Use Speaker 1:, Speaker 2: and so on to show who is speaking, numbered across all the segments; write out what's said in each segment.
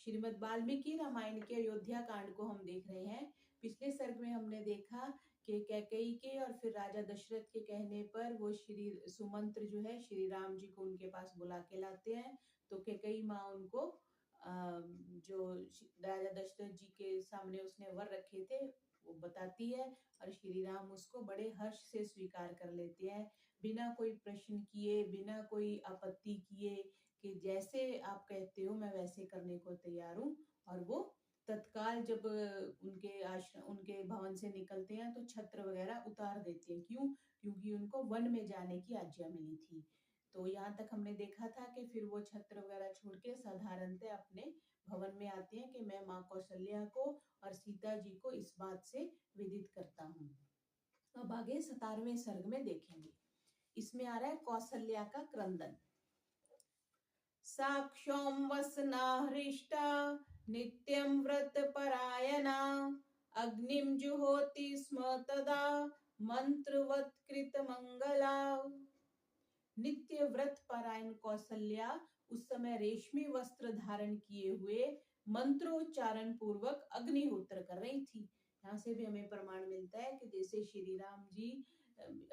Speaker 1: श्रीमद् वाल्मीकि रामायण के अयोध्या कांड को हम देख रहे हैं। पिछले सर्ग में हमने देखा कि कैकेयी के और फिर राजा दशरथ के कहने पर वो श्री सुमंत्र जो है श्री राम जी को उनके पास बुला के लाते हैं। तो कैकेयी माँ उनको जो राजा दशरथ जी के सामने उसने वर रखे थे वो बताती है और श्री राम उसको बड़े हर्ष से स्वीकार कर लेते हैं, बिना कोई प्रश्न किए, बिना कोई आपत्ति किए, कि जैसे आप कहते हो मैं वैसे करने को तैयार हूँ। और वो तत्काल जब उनके आश्रम उनके भवन से निकलते हैं तो छत्र वगैरह उतार देते हैं। क्यों? क्योंकि उनको वन में जाने की आज्ञा मिली थी। तो यहाँ तक हमने देखा था कि फिर वो छत्र वगैरह छोड़ के साधारणतः अपने भवन में आते हैं कि मैं माँ कौशल्या को और सीता जी को इस बात से विदित करता हूँ। अब आगे 17वें सर्ग में देखेंगे। इसमें आ रहा है कौशल्या का क्रंदन। साक्षों वसना हृष्टा नित्यं व्रत परायणा अग्निं जुहोति स्म तदा मंत्रवत कृत मंगला। नित्य व्रत परायण कौशल्या उस समय रेशमी वस्त्र धारण किए हुए मंत्रोच्चारण पूर्वक अग्निहोत्र कर रही थी। यहाँ से भी हमें प्रमाण मिलता है कि जैसे श्री राम जी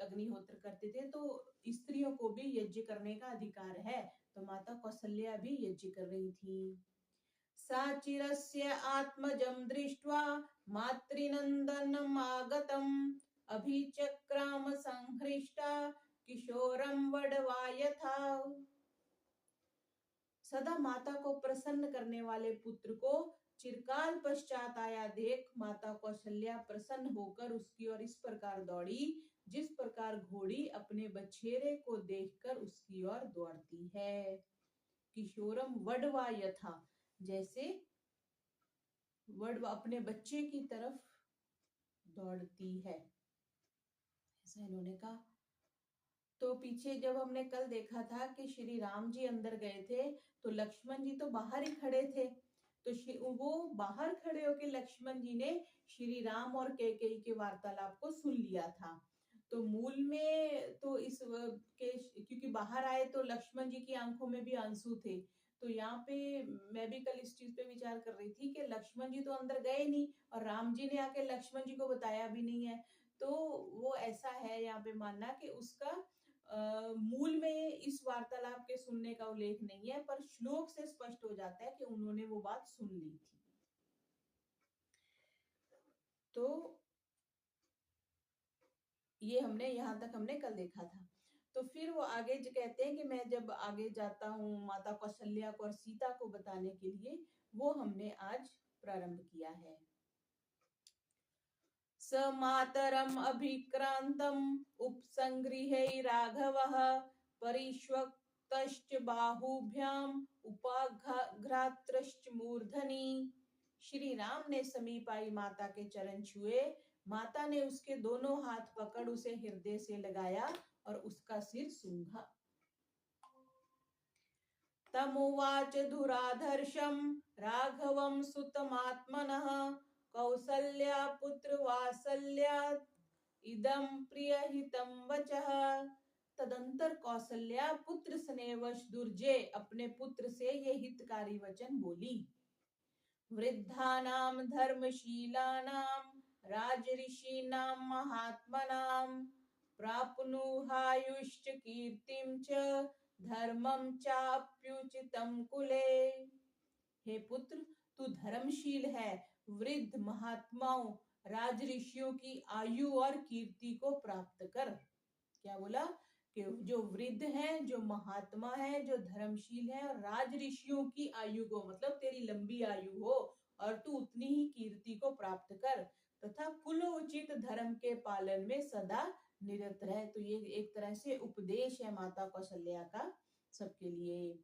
Speaker 1: अग्निहोत्र करते थे तो स्त्रियों को भी यज्ञ करने का अधिकार है, तो माता कौशल्या भी यज्ञ कर रही थी। साचिरस्य आत्मजं दृष्ट्वा मातृनंदनम् आगतम् अभिचक्राम संहृष्टा किशोरम वडवा यथा। सदा माता को प्रसन्न करने वाले पुत्र को चिरकाल पश्चात आया देख माता कौशल्या प्रसन्न होकर उसकी ओर इस प्रकार दौड़ी जिस प्रकार घोड़ी अपने बछेरे को देखकर उसकी ओर दौड़ती है। किशोरम वडवा यथा, जैसे वडवा अपने बच्चे की तरफ दौड़ती है, ऐसा इन्होंने कहा। तो पीछे जब हमने कल देखा था कि श्री राम जी अंदर गए थे तो लक्ष्मण जी तो बाहर ही खड़े थे, तो वो बाहर खड़े होकर लक्ष्मण जी ने श्री राम और कैकेयी के वार्तालाप को सुन लिया था। तो मूल में तो इस के क्योंकि बाहर आए तो लक्ष्मण जी की आंखों में भी आंसू थे, तो यहाँ पे मैं भी कल इस चीज पे विचार कर रही थी कि लक्ष्मण जी तो अंदर गए नहीं और राम जी ने आके लक्ष्मण जी को बताया भी नहीं है। तो वो ऐसा है यहाँ पे मानना कि उसका मूल में इस वार्तालाप के सुनने का उल्लेख नहीं है, पर श्लोक से स्पष्ट हो जाता है कि उन्होंने वो बात सुन ली थी। तो ये हमने यहाँ तक हमने कल देखा था। तो फिर वो आगे जो कहते हैं कि मैं जब आगे जाता हूँ माता कौशल्या को और सीता को बताने के लिए, वो हमने आज प्रारंभ किया है। स मातरम अभिक्रांतम उपसंगृहे राघवः परिष्वक्तश्च बाहुभ्याम उपाघ्रात्रश्च मूर्धनि। श्री राम ने समीप आई माता के चरण छुए, माता ने उसके दोनों हाथ पकड़ उसे हृदय से लगाया और उसका सिर सूंघा। तमुवाच धुराधर्षं राघवं सुतमात्मनः कौसल्या पुत्र वात्सल्यात् इदं प्रियहितं वचः। तदंतर कौसल्या पुत्र स्नेहवश दुर्जय अपने पुत्र से ये हितकारी वचन बोली। वृद्धानां धर्मशीलानां राजऋषीणां महात्मनां प्राप्नुहायुश्च कीर्तिं च धर्मं चाप्युचितं कुले। हे पुत्र, तू धर्मशील है, वृद्ध महात्माओं राजऋषियों की आयु और कीर्ति को प्राप्त कर। क्या बोला? कि जो वृद्ध हैं, जो महात्मा है, जो धर्मशील है और राजऋषियों की आयु को, मतलब तेरी लंबी आयु हो और तू उतनी ही कीर्ति को प्राप्त कर तथा कुलोचित धर्म के पालन में सदा निरत रहे। तो ये एक तरह से उपदेश है माता कौशल्या का सबके लिए।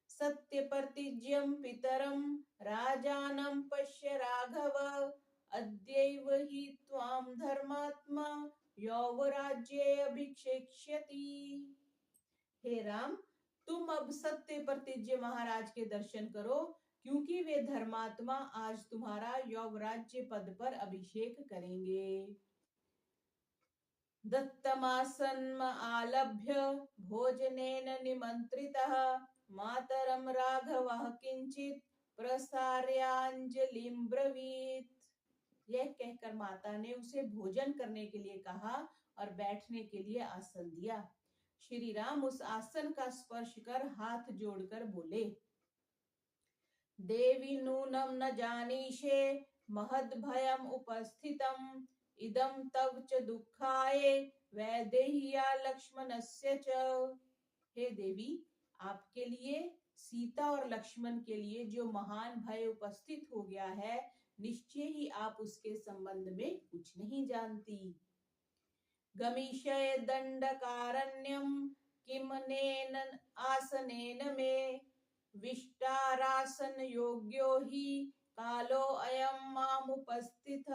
Speaker 1: सत्य प्रतिज्ञं पितरं राजानं पश्य राघव अद्यैव हि त्वां धर्मात्मा यौवराज्ये अभिषेक्ष्यति। हे राम, तुम अब सत्य प्रतिज्ञ महाराज के दर्शन करो, क्योंकि वे धर्मात्मा आज तुम्हारा यौवराज्य पद पर अभिषेक करेंगे। दत्तमासन्म आलभ्य भोजनेन निमंत्रितः मातरम राघवः किंचित प्रसार्यांजलिं ब्रवीत। यह कहकर माता ने उसे भोजन करने के लिए कहा और बैठने के लिए आसन दिया। श्री राम उस आसन का स्पर्श कर हाथ जोड़कर बोले, देवी नूनम न जानीषे महद भयम उपस्थितम इदम तव च दुखाय वैदेह्या लक्ष्मणस्य च। हे देवी, आपके लिए, सीता और लक्ष्मण के लिए जो महान भय उपस्थित हो गया है, निश्चय ही आप उसके संबंध में कुछ नहीं जानती। गमिष्ये दंडकारण्यम किमनेन आसनेन मे विष्टारासन योग्यो हि कालो अयम माम उपस्थित।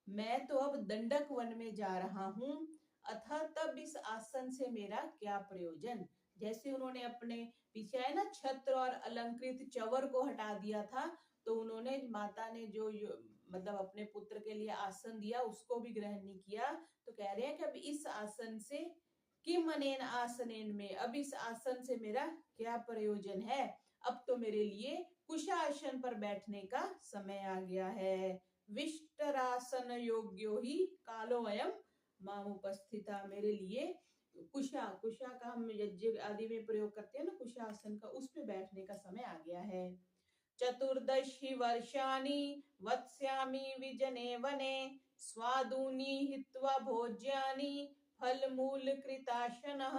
Speaker 1: मैं तो अब दंडक वन में जा रहा हूँ, अतः तब इस आसन से मेरा क्या प्रयोजन। जैसे उन्होंने अपने पीछे है ना छत्र और अलंकृत चवर को हटा दिया था, तो उन्होंने, माता ने जो मतलब अपने पुत्र के लिए आसन दिया उसको भी ग्रहण नहीं किया। तो कह रहे हैं कि अब इस आसन से, किम अनेन आसनेन में, अब इस आसन से मेरा क्या प्रयोजन है। अब तो मेरे लिए कुशासन पर बैठने का समय आ गया है। विष्टरासन योग्यो ही कालो अयम माम उपस्थिता। मेरे लिए कुशा का हम यज्ञ आदि में प्रयोग करते हैं ना, कुशासन का, उस पे बैठने का समय आ गया है। चतुर्दशी वर्षाणि वत्स्यामि विजने वने स्वादूनि हित्वा भोज्यानि फल मूल कृताशनः।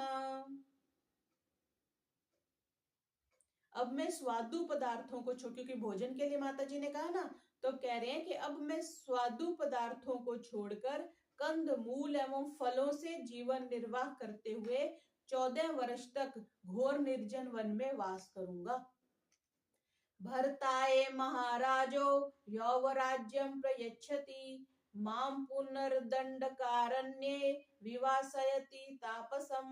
Speaker 1: अब मैं स्वादु पदार्थों को छोड़, क्योंकि भोजन के लिए माता जी ने कहा ना, तो कह रहे हैं कि अब मैं स्वादु पदार्थों को छोड़कर कंद मूल एवं फलों से जीवन निर्वाह करते हुए 14 वर्ष तक घोर निर्जन वन में वास करूंगा। भरताये महाराजो यौवराज्यं प्रयच्छति माम पुनर्दंडकारण्ये विवासयति तापसम।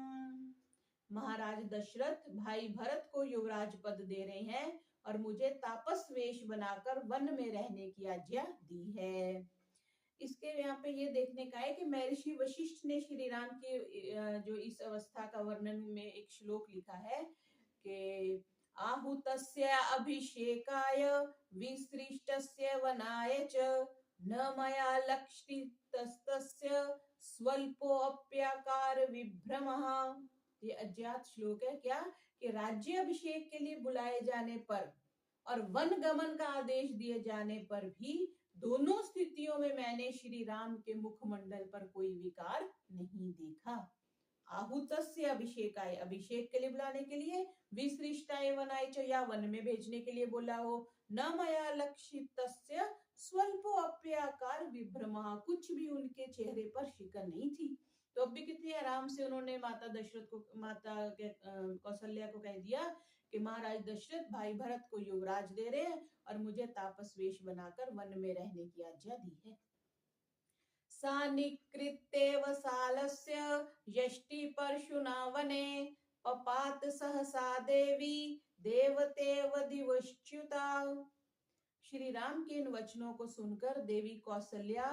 Speaker 1: महाराज दशरथ भाई भरत को युवराज पद दे रहे हैं और मुझे तापस वेश बनाकर वन में रहने की आज्ञा दी है। इसके यहाँ पे ये देखने का है कि महर्षि वशिष्ठ ने श्री राम की जो इस अवस्था का वर्णन में एक श्लोक लिखा है कि आहुतस्य अभिषेकाय विसृष्टस्य वनाय च न मया लक्षितस्य स्वल्पोऽप्याकार विभ्रमः। ये अज्ञात श्लोक है क्या, कि राज्य अभिषेक के लिए बुलाए जाने पर और वन गमन का आदेश दिए जाने पर भी दोनों स्थितियों में मैंने श्री राम के मुखमंडल पर कोई विकार नहीं देखा। आहुतस्य अभिषेकाय, अभिषेक के लिए बुलाने के लिए, विसृष्टाय वनाय च, या वन में भेजने के लिए बोला हो, न मया लक्षितस्य स्वल्पो अप्याकार विभ्रमः, कुछ भी उनके चेहरे पर शिकन नहीं थी। तो अब भी कितने आराम से उन्होंने माता दशरथ को, माता कौशल्या को कह दिया कि महाराज दशरथ भाई भरत को युवराज दे रहे हैं और मुझे तापस वेश बनाकर वन में रहने की आज्ञा दी है। सानिकृत्येव सालस्य यष्टि परशुना वने पपात सहसा देवी देवतेव दिवश्च्युता। श्री राम के इन वचनों को सुनकर देवी कौशल्या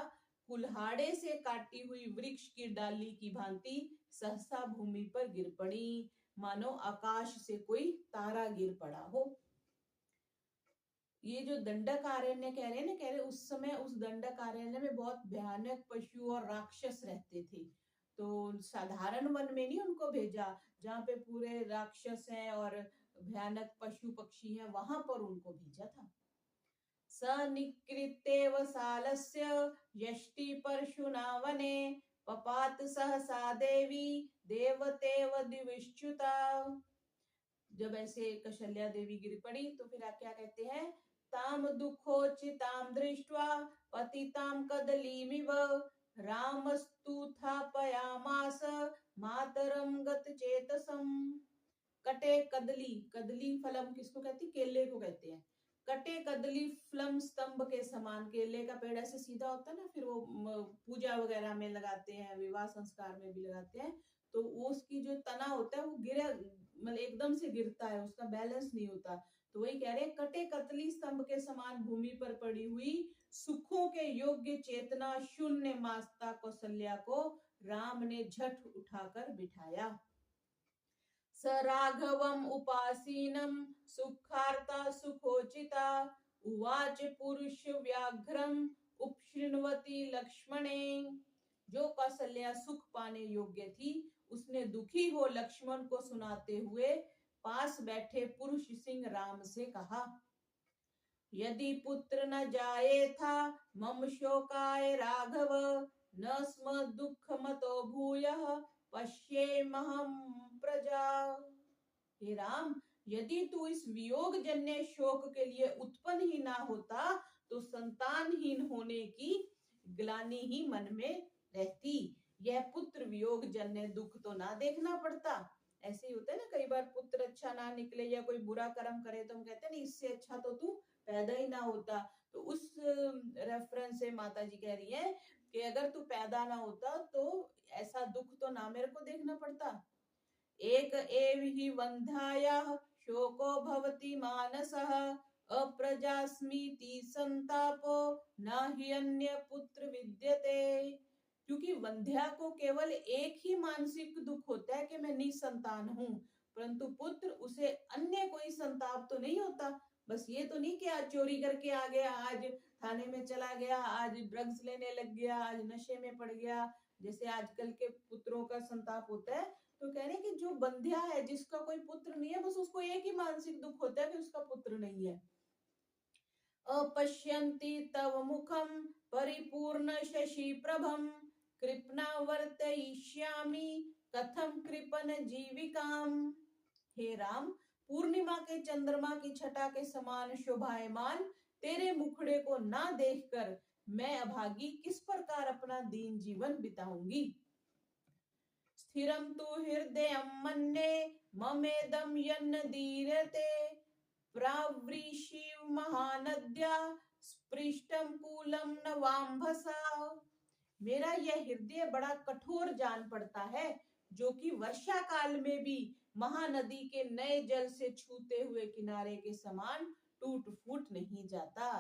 Speaker 1: कुल्हाड़े से काटी हुई वृक्ष की डाली की भांति सहसा भूमि पर गिर पड़ी, मानो आकाश से कोई तारा गिर पड़ा हो। ये जो दंडकारण्य कह रहे हैं ना, कह रहे उस समय उस दंडकारण्य में बहुत भयानक पशु और राक्षस रहते थे, तो साधारण वन में नहीं उनको भेजा जहाँ पे पूरे राक्षस हैं और भयानक पशु पक्षी हैं, वहां पर उनको भेजा था। सनिकृत्येव सालस्य यष्टि परशुना वने पपात सहसा देवी देवतेव दिविश्च्युता। जब ऐसे कौशल्या देवी गिर पड़ी तो फिर क्या कहते हैं, ताम दुखोचिताम दृष्ट्वा पतिताम कदलीमिव रामस्तुथापयामास मातरम गतचेतसम। कटे कदली, कदली फलम किसको कहती, केले को कहते हैं। कटे कदली फलम स्तंभ के समान, केले का पेड़ ऐसे सीधा होता है ना, फिर वो पूजा वगैरह में लगाते हैं, विवाह संस्कार में भी लगाते हैं, तो वो उसकी जो तना होता है वो गिरा, मतलब एकदम से गिरता है, उसका बैलेंस नहीं होता। तो वही कह रहे हैं, कटे कतली स्तंभ के समान भूमि पर पड़ी हुई सुखों के योग्य चेतना शून्य माता कौशल्या को राम ने झट उठाकर बिठाया। स राघवम् उपासीनं सुखार्ता सुखोचिता उवाच पुरुष व्याघ्रम उपशृण्वति लक्ष्मणे। जो कौशल्या सुख पाने योग्य थी, उसने दुखी हो लक्ष्मण को सुनाते हुए पास बैठे पुरुष सिंह राम से कहा, यदि पुत्र न जाये था मम शोकाय राघव, न स्म दुख मतो भूयः पश्येमहं प्रजा। हे राम, यदि तू इस वियोग जन्य शोक के लिए उत्पन्न ही ना होता तो संतानहीन होने की ग्लानि ही मन में रहती, यह पुत्र वियोग जन्य दुख तो ना देखना पड़ता। ऐसे ही होता है ना, कई बार पुत्र अच्छा ना निकले या कोई बुरा कर्म करे तो हम कहते हैं ना, इससे अच्छा तो तू पैदा ही ना होता। तो उस रेफरेंस से माता जी कह रही है कि अगर तू पैदा ना होता तो ऐसा दुख तो ना मेरे को देखना पड़ता। एक एव हि वन्ध्यायाः शोको भवति मानसः अप्रजास्मीति संतापो न हि अन्य पुत्र विद्यते। क्योंकि वंध्या को केवल एक ही मानसिक दुख होता है कि मैं निसंतान हूँ, परंतु पुत्र उसे अन्य कोई संताप तो नहीं होता। बस ये तो नहीं कि आज चोरी करके आ गया, आज थाने में चला गया, आज ड्रग्स लेने लग गया, आज नशे में पड़ गया, जैसे आजकल के पुत्रों का संताप होता है। तो कह रहे हैं कि जो बंध्या है, जिसका कोई पुत्र नहीं है, बस उसको एक ही मानसिक दुख होता है कि उसका पुत्र नहीं है। अपश्यन्ति तव मुखम परिपूर्ण शशि प्रभम कृपना वर्तयिष्यामि कथम कृपन जीविकाम। हे राम, पूर्णिमा के चंद्रमा की छटा के समान शोभायमान तेरे मुखड़े को ना देखकर मैं अभागी किस प्रकार अपना दीन जीवन बिताऊंगी। स्थिरं तु हृदयं मन्ये ममेदं यन्न दीर्यते प्रावृषि महानद्या स्पृष्टं कूलं नवाम्भसा। मेरा यह हृदय बड़ा कठोर जान पड़ता है, जो कि वर्षा काल में भी महानदी के नए जल से छूते हुए किनारे के समान टूट फूट नहीं जाता।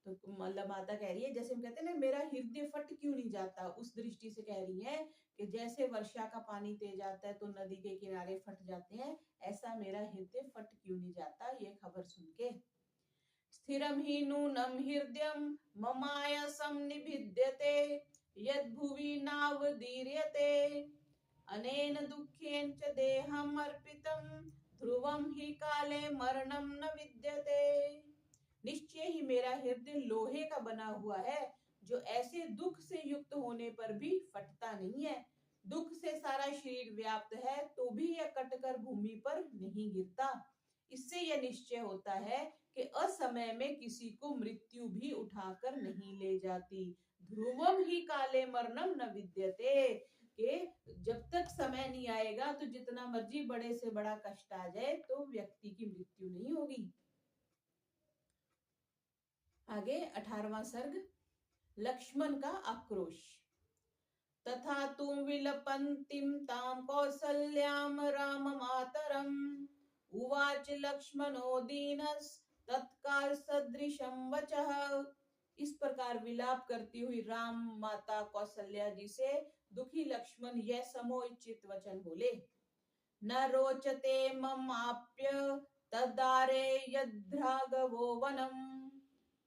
Speaker 1: तो मतलब माता कह रही है, जैसे हम कहते हैं ना, मेरा हृदय फट क्यों नहीं जाता, उस दृष्टि से कह रही है कि जैसे वर्षा का पानी तेज आता है तो नदी के किनारे फट जाते हैं, ऐसा मेरा हृदय फट क्यों नहीं जाता ये खबर सुन के। स्थिरम ही नूनम हृदयम ममायसम निभिद्यते यद भुवि नावदीर्यते अनेन दुःखेन च देहम अर्पितम ध्रुवम ही काले मरणम न विद्यते। निश्चय ही मेरा हृदय लोहे का बना हुआ है, जो ऐसे दुख से युक्त होने पर भी फटता नहीं है। दुख से सारा शरीर व्याप्त है तो भी यह कटकर भूमि पर नहीं गिरता। इससे यह निश्चय होता है कि असमय में किसी को मृत्यु भी उठाकर नहीं ले जाती। ध्रुवम ही काले मरणम न विद्यते, कि जब तक समय नहीं आएगा तो जितना मर्जी बड़े से बड़ा कष्ट आ जाए तो व्यक्ति की मृत्यु नहीं होगी। आगे 18वां सर्ग, लक्ष्मण का आक्रोश। तथा तुम विलपन्तीं तां कौसल्यां राम मातरम उवाच लक्ष्मणो दीनस् तत्काल सदृशं वचः। इस प्रकार विलाप करती हुई राम माता कौशल्या जी से दुखी लक्ष्मण यह समोचित वचन बोले। न रोचते ममाप्य तदारे यद्राघवो वनम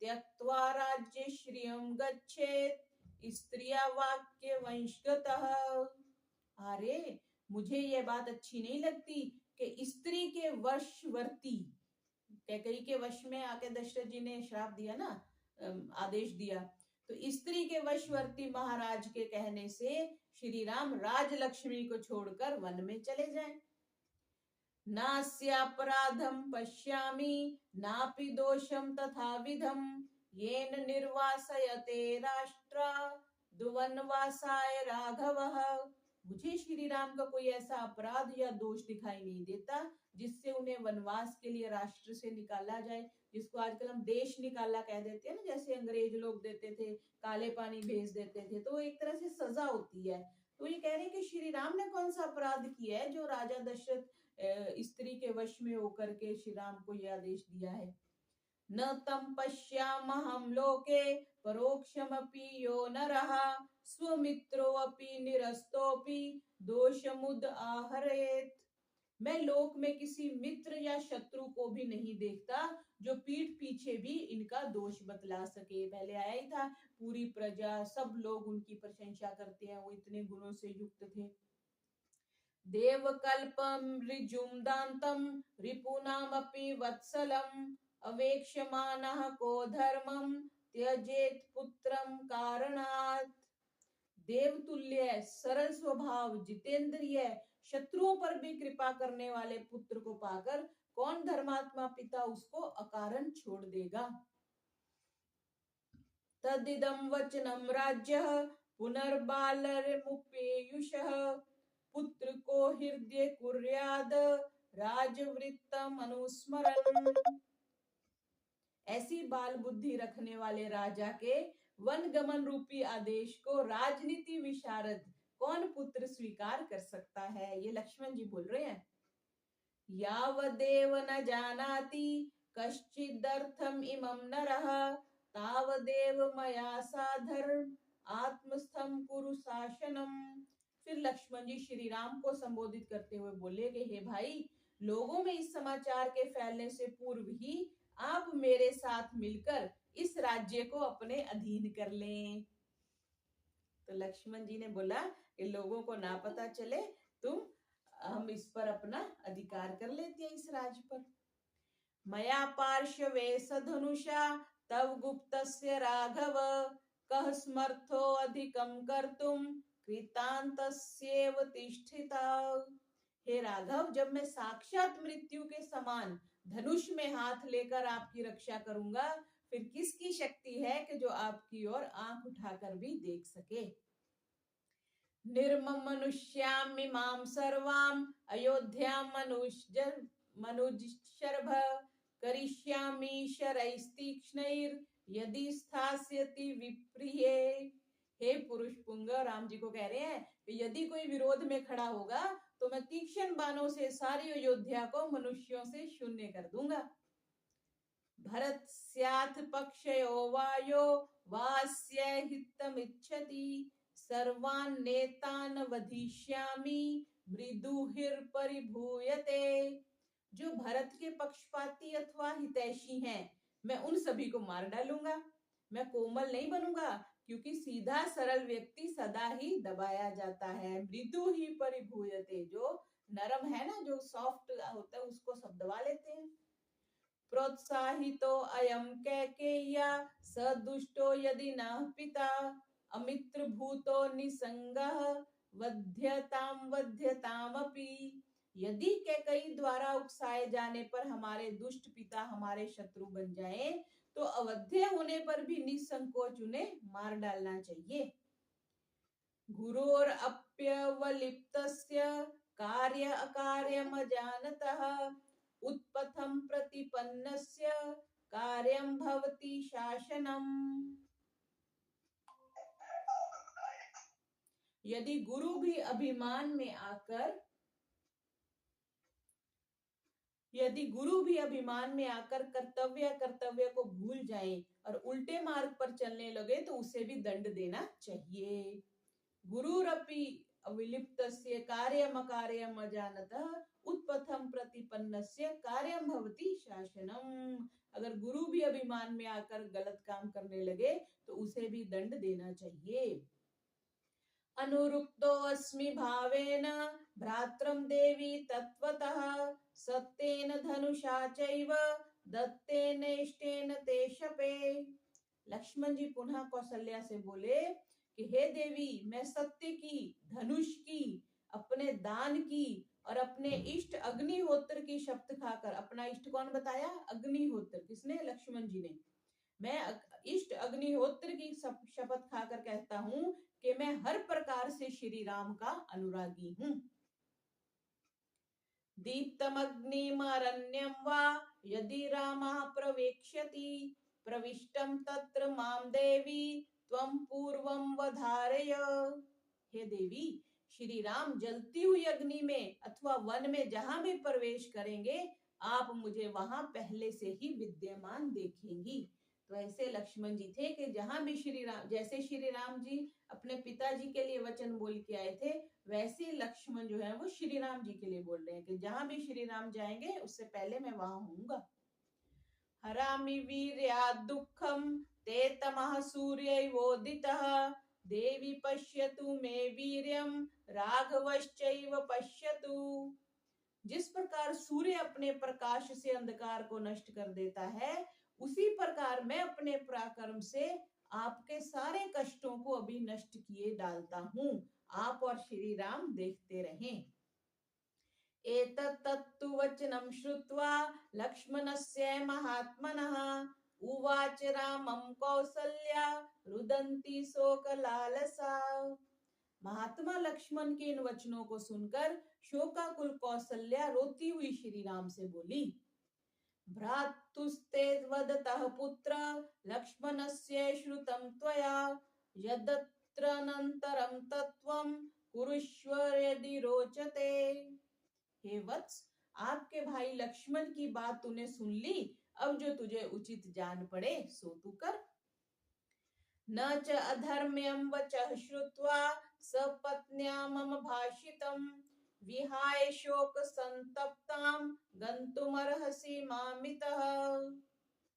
Speaker 1: त्यक्त्वा राज्य श्रियं गच्छेत् स्त्रिया वाक्य वंशगतः। अरे, मुझे यह बात अच्छी नहीं लगती कि स्त्री के वशवर्ती, कैकेयी के वश में आके दशरथ जी ने श्राप दिया ना, आदेश दिया, तो स्त्री के वशवर्ती महाराज के कहने से श्री राम राजलक्ष्मी को छोड़कर वन में चले जाएं। नास्यापराधं पश्यामि नापि दोषं तथा विधम येन निर्वासयते राष्ट्रा दुवनवासाय राघवः। मुझे श्री राम का कोई ऐसा अपराध या दोष दिखाई नहीं देता जिससे उन्हें वनवास के लिए राष्ट्र से निकाला जाए, जिसको आजकल हम देश निकाला कह देते हैं ना, जैसे अंग्रेज लोग देते थे, काले पानी भेज देते थे, तो एक तरह से सजा होती है। तो ये कह रहे हैं कि श्री राम ने कौन सा अपराध किया है जो राजा दशरथ स्त्री के वश में होकर के श्री राम को यह आदेश दिया है। न तम पश्यामहं लोके परोक्षमपि यो नरः स्वमित्रोऽपि निरस्तोऽपि दोषमुद आहरेत्। मैं लोक में किसी मित्र या शत्रु को भी नहीं देखता जो पीठ पीछे भी इनका दोष बतला सके। पहले आया ही था, पूरी प्रजा सब लोग उनकी प्रशंसा करते हैं, वो इतने गुणों से युक्त थे। देवकल्पम ऋजुम दांतम रिपुनामपि वत्सलम अवेक्ष्यमानः को धर्मम त्यजेत पुत्रम कारणात्। देवतुल्य सरल स्वभाव जितेंद्रिय शत्रुओं पर भी कृपा करने वाले पुत्र को पाकर कौन धर्मात्मा पिता उसको अकारण छोड़ देगा। तदिदं वचनं राज्यः पुनर्बालर्मुपेयुषः पुत्र को हृदय कुर्याद राजवृत्तम अनुस्मरन्। ऐसी बाल बुद्धि रखने वाले राजा के वन गमन रूपी आदेश को राजनीति विशारद कौन पुत्र स्वीकार कर सकता है। ये लक्ष्मण जी बोल रहे हैं। यावदेव न जानाति कश्चिदर्थम इमं नरः तावदेव मया साधर्म आत्मस्थम कुरु शासनम। फिर लक्ष्मण जी श्री राम को संबोधित करते हुए बोले कि हे भाई, लोगों में इस समाचार के फैलने से पूर्व ही आप मेरे साथ मिलकर इस राज्य को अपने अधीन कर लें। तो लक्ष्मण जी ने बोला कि लोगों को ना पता चले, हम इस पर अपना अधिकार कर लेते हैं इस राज्य पर। मया पार्श्वे सधनुषा तव गुप्तस्य राघव कह समर्थो अधिकम कर्तुम कृतांतस्येव तिष्ठिता। हे राघव, जब मैं साक्षात मृत्यु के समान धनुष में हाथ लेकर आपकी रक्षा करूंगा, फिर किसकी शक्ति है कि जो आपकी ओर आंख उठाकर भी देख सके। निर्मम मनुष्यामिमां सर्वाम अयोध्याम मनुजशर्भ करिष्यामि शरैस्तीक्ष्णैर यदि स्थास्यति विप्रिये। हे पुरुष पुंग, राम जी को कह रहे हैं कि यदि कोई विरोध में खड़ा होगा तो मैं तीक्ष्ण बाणों से सारी अयोध्या को मनुष्यों से शून्य कर दूंगा। भरत स्याथ पक्षयो वायो वास्य हितमिच्छति सर्वान् नेतान् वधिष्यामि मृदुहिर परिभूयते। जो भरत के पक्षपाती अथवा हितैषी हैं, मैं उन सभी को मार डालूंगा। मैं कोमल नहीं बनूंगा, क्योंकि सीधा सरल व्यक्ति सदा ही दबाया जाता है। मृदु ही परिभूयते, जो नरम है ना, जो सॉफ्ट होता है, उसको सब दबा लेते हैं। प्रोत्साहितो अयम कैकेय्या सदुष्टो यदि न पिता अमित्र भूतो निसंगः वध्यतामपि। यदि कैकेयी द्वारा उकसाए जाने पर हमारे दुष्ट पिता हमारे शत्रु बन जाएं, तो अवध्य होने पर भी निसंकोच उन्हें मार डालना चाहिए। गुरोर अप्यवलिप्तस्य कार्य अकार्यमजानतः उत्पथं प्रतिपन्नस्य कार्यं भवति शासनम्। यदि गुरु भी अभिमान में आकर कर्तव्य को भूल जाए और उल्टे मार्ग पर चलने लगे तो उसे भी दंड देना चाहिए। गुरुरपि अविलिप्तस्य कार्यम अकार्यम अजानतः उत्पथम प्रतिपन्नस्य कार्यम भवति शासनम। अगर गुरु भी अभिमान में आकर गलत काम करने लगे तो उसे भी दंड देना चाहिए। अनुरुक्तो अस्मि भावेन भ्रात्रम देवी तत्वतः सत्येन धनुषा चैव दत्तेन इष्टेन ते शपे। लक्ष्मण जी पुनः कौशल्या से बोले कि हे देवी, मैं सत्य की, धनुष की, अपने दान की और अपने इष्ट अग्निहोत्र की शपथ खाकर, अपना इष्ट कौन बताया? अग्निहोत्र। किसने? लक्ष्मण जी ने। मैं इष्ट अग्निहोत्र की शपथ खाकर कहता हूं कि मैं हर प्रकार से श्री राम का अनुरागी हूं। दीप्तमग्निमरण्यं वा यदि रामः प्रवेक्ष्यति प्रविष्टं तत्र मां देवी त्वं पूर्वं वधारय। हे देवी, श्री राम जलती हुई अग्नि में अथवा वन में जहां भी प्रवेश करेंगे, आप मुझे वहां पहले से ही विद्यमान देखेंगी। तो ऐसे लक्ष्मण जी थे कि जहां भी श्री राम, जैसे श्री राम जी अपने पिताजी के लिए वचन बोल के आए थे, वैसे लक्ष्मण जो है वो श्री राम जी के लिए बोल रहे हैं कि जहां भी श्री राम जाएंगे उससे पहले मैं वहां होऊंगा। हरामि वीर्यात् दुःखं ते तमः सूर्यैवोदितः देवी पश्यतु मे वीर्यं राघवश्चैव पश्यतु। जिस प्रकार सूर्य अपने प्रकाश से अंधकार को नष्ट कर देता है, उसी प्रकार मैं अपने पराक्रम से आपके सारे कष्टों को अभी नष्ट किए डालता हूं। आप और श्री राम देखते रहें। एतत्तु वचनं श्रुत्वा लक्ष्मणस्य महात्मनः उवाच रामं कौसल्या रुदन्ती शोकलालसा। महात्मा लक्ष्मण के इन वचनों को सुनकर शोकाकुल कौसल्या रोती हुई श्री राम से बोली, भ्रातुस्ते वदतः पुत्र लक्ष्मणस्य श्रुतं त्वया यदत्रनन्तरं तत्त्वं कुरुष्व यदि रोचते। हे वत्स, आपके भाई लक्ष्मण की बात तूने सुन ली, अब जो तुझे उचित जान पड़े सो तू कर। न च अधर्म्यं वचः श्रुत्वा सपत्न्या मम भाषितं विहाय शोक संतप्तां गन्तुमर्हसि मामितः।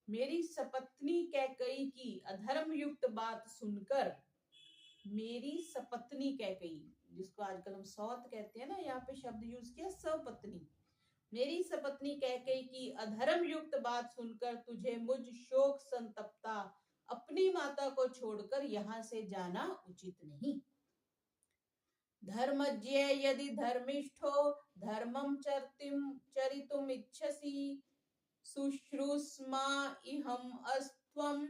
Speaker 1: मेरी सपत्नी कैकेयी की अधर्म युक्त बात सुनकर, मेरी सपत्नी कैकेयी, जिसको आजकल हम सौत कहते हैं ना, यहाँ पे शब्द यूज किया सपत्नी, मेरी सपत्नी कैकेयी की अधर्म युक्त बात सुनकर तुझे मुझ शोक संतप्ता अपनी माता को छोड़कर यहाँ से जाना उचित नहीं। धर्मज्ञ यदि धर्मिष्ठो धर्मं चरितुम इच्छसि शुश्रूषमा इहम अस्त्वं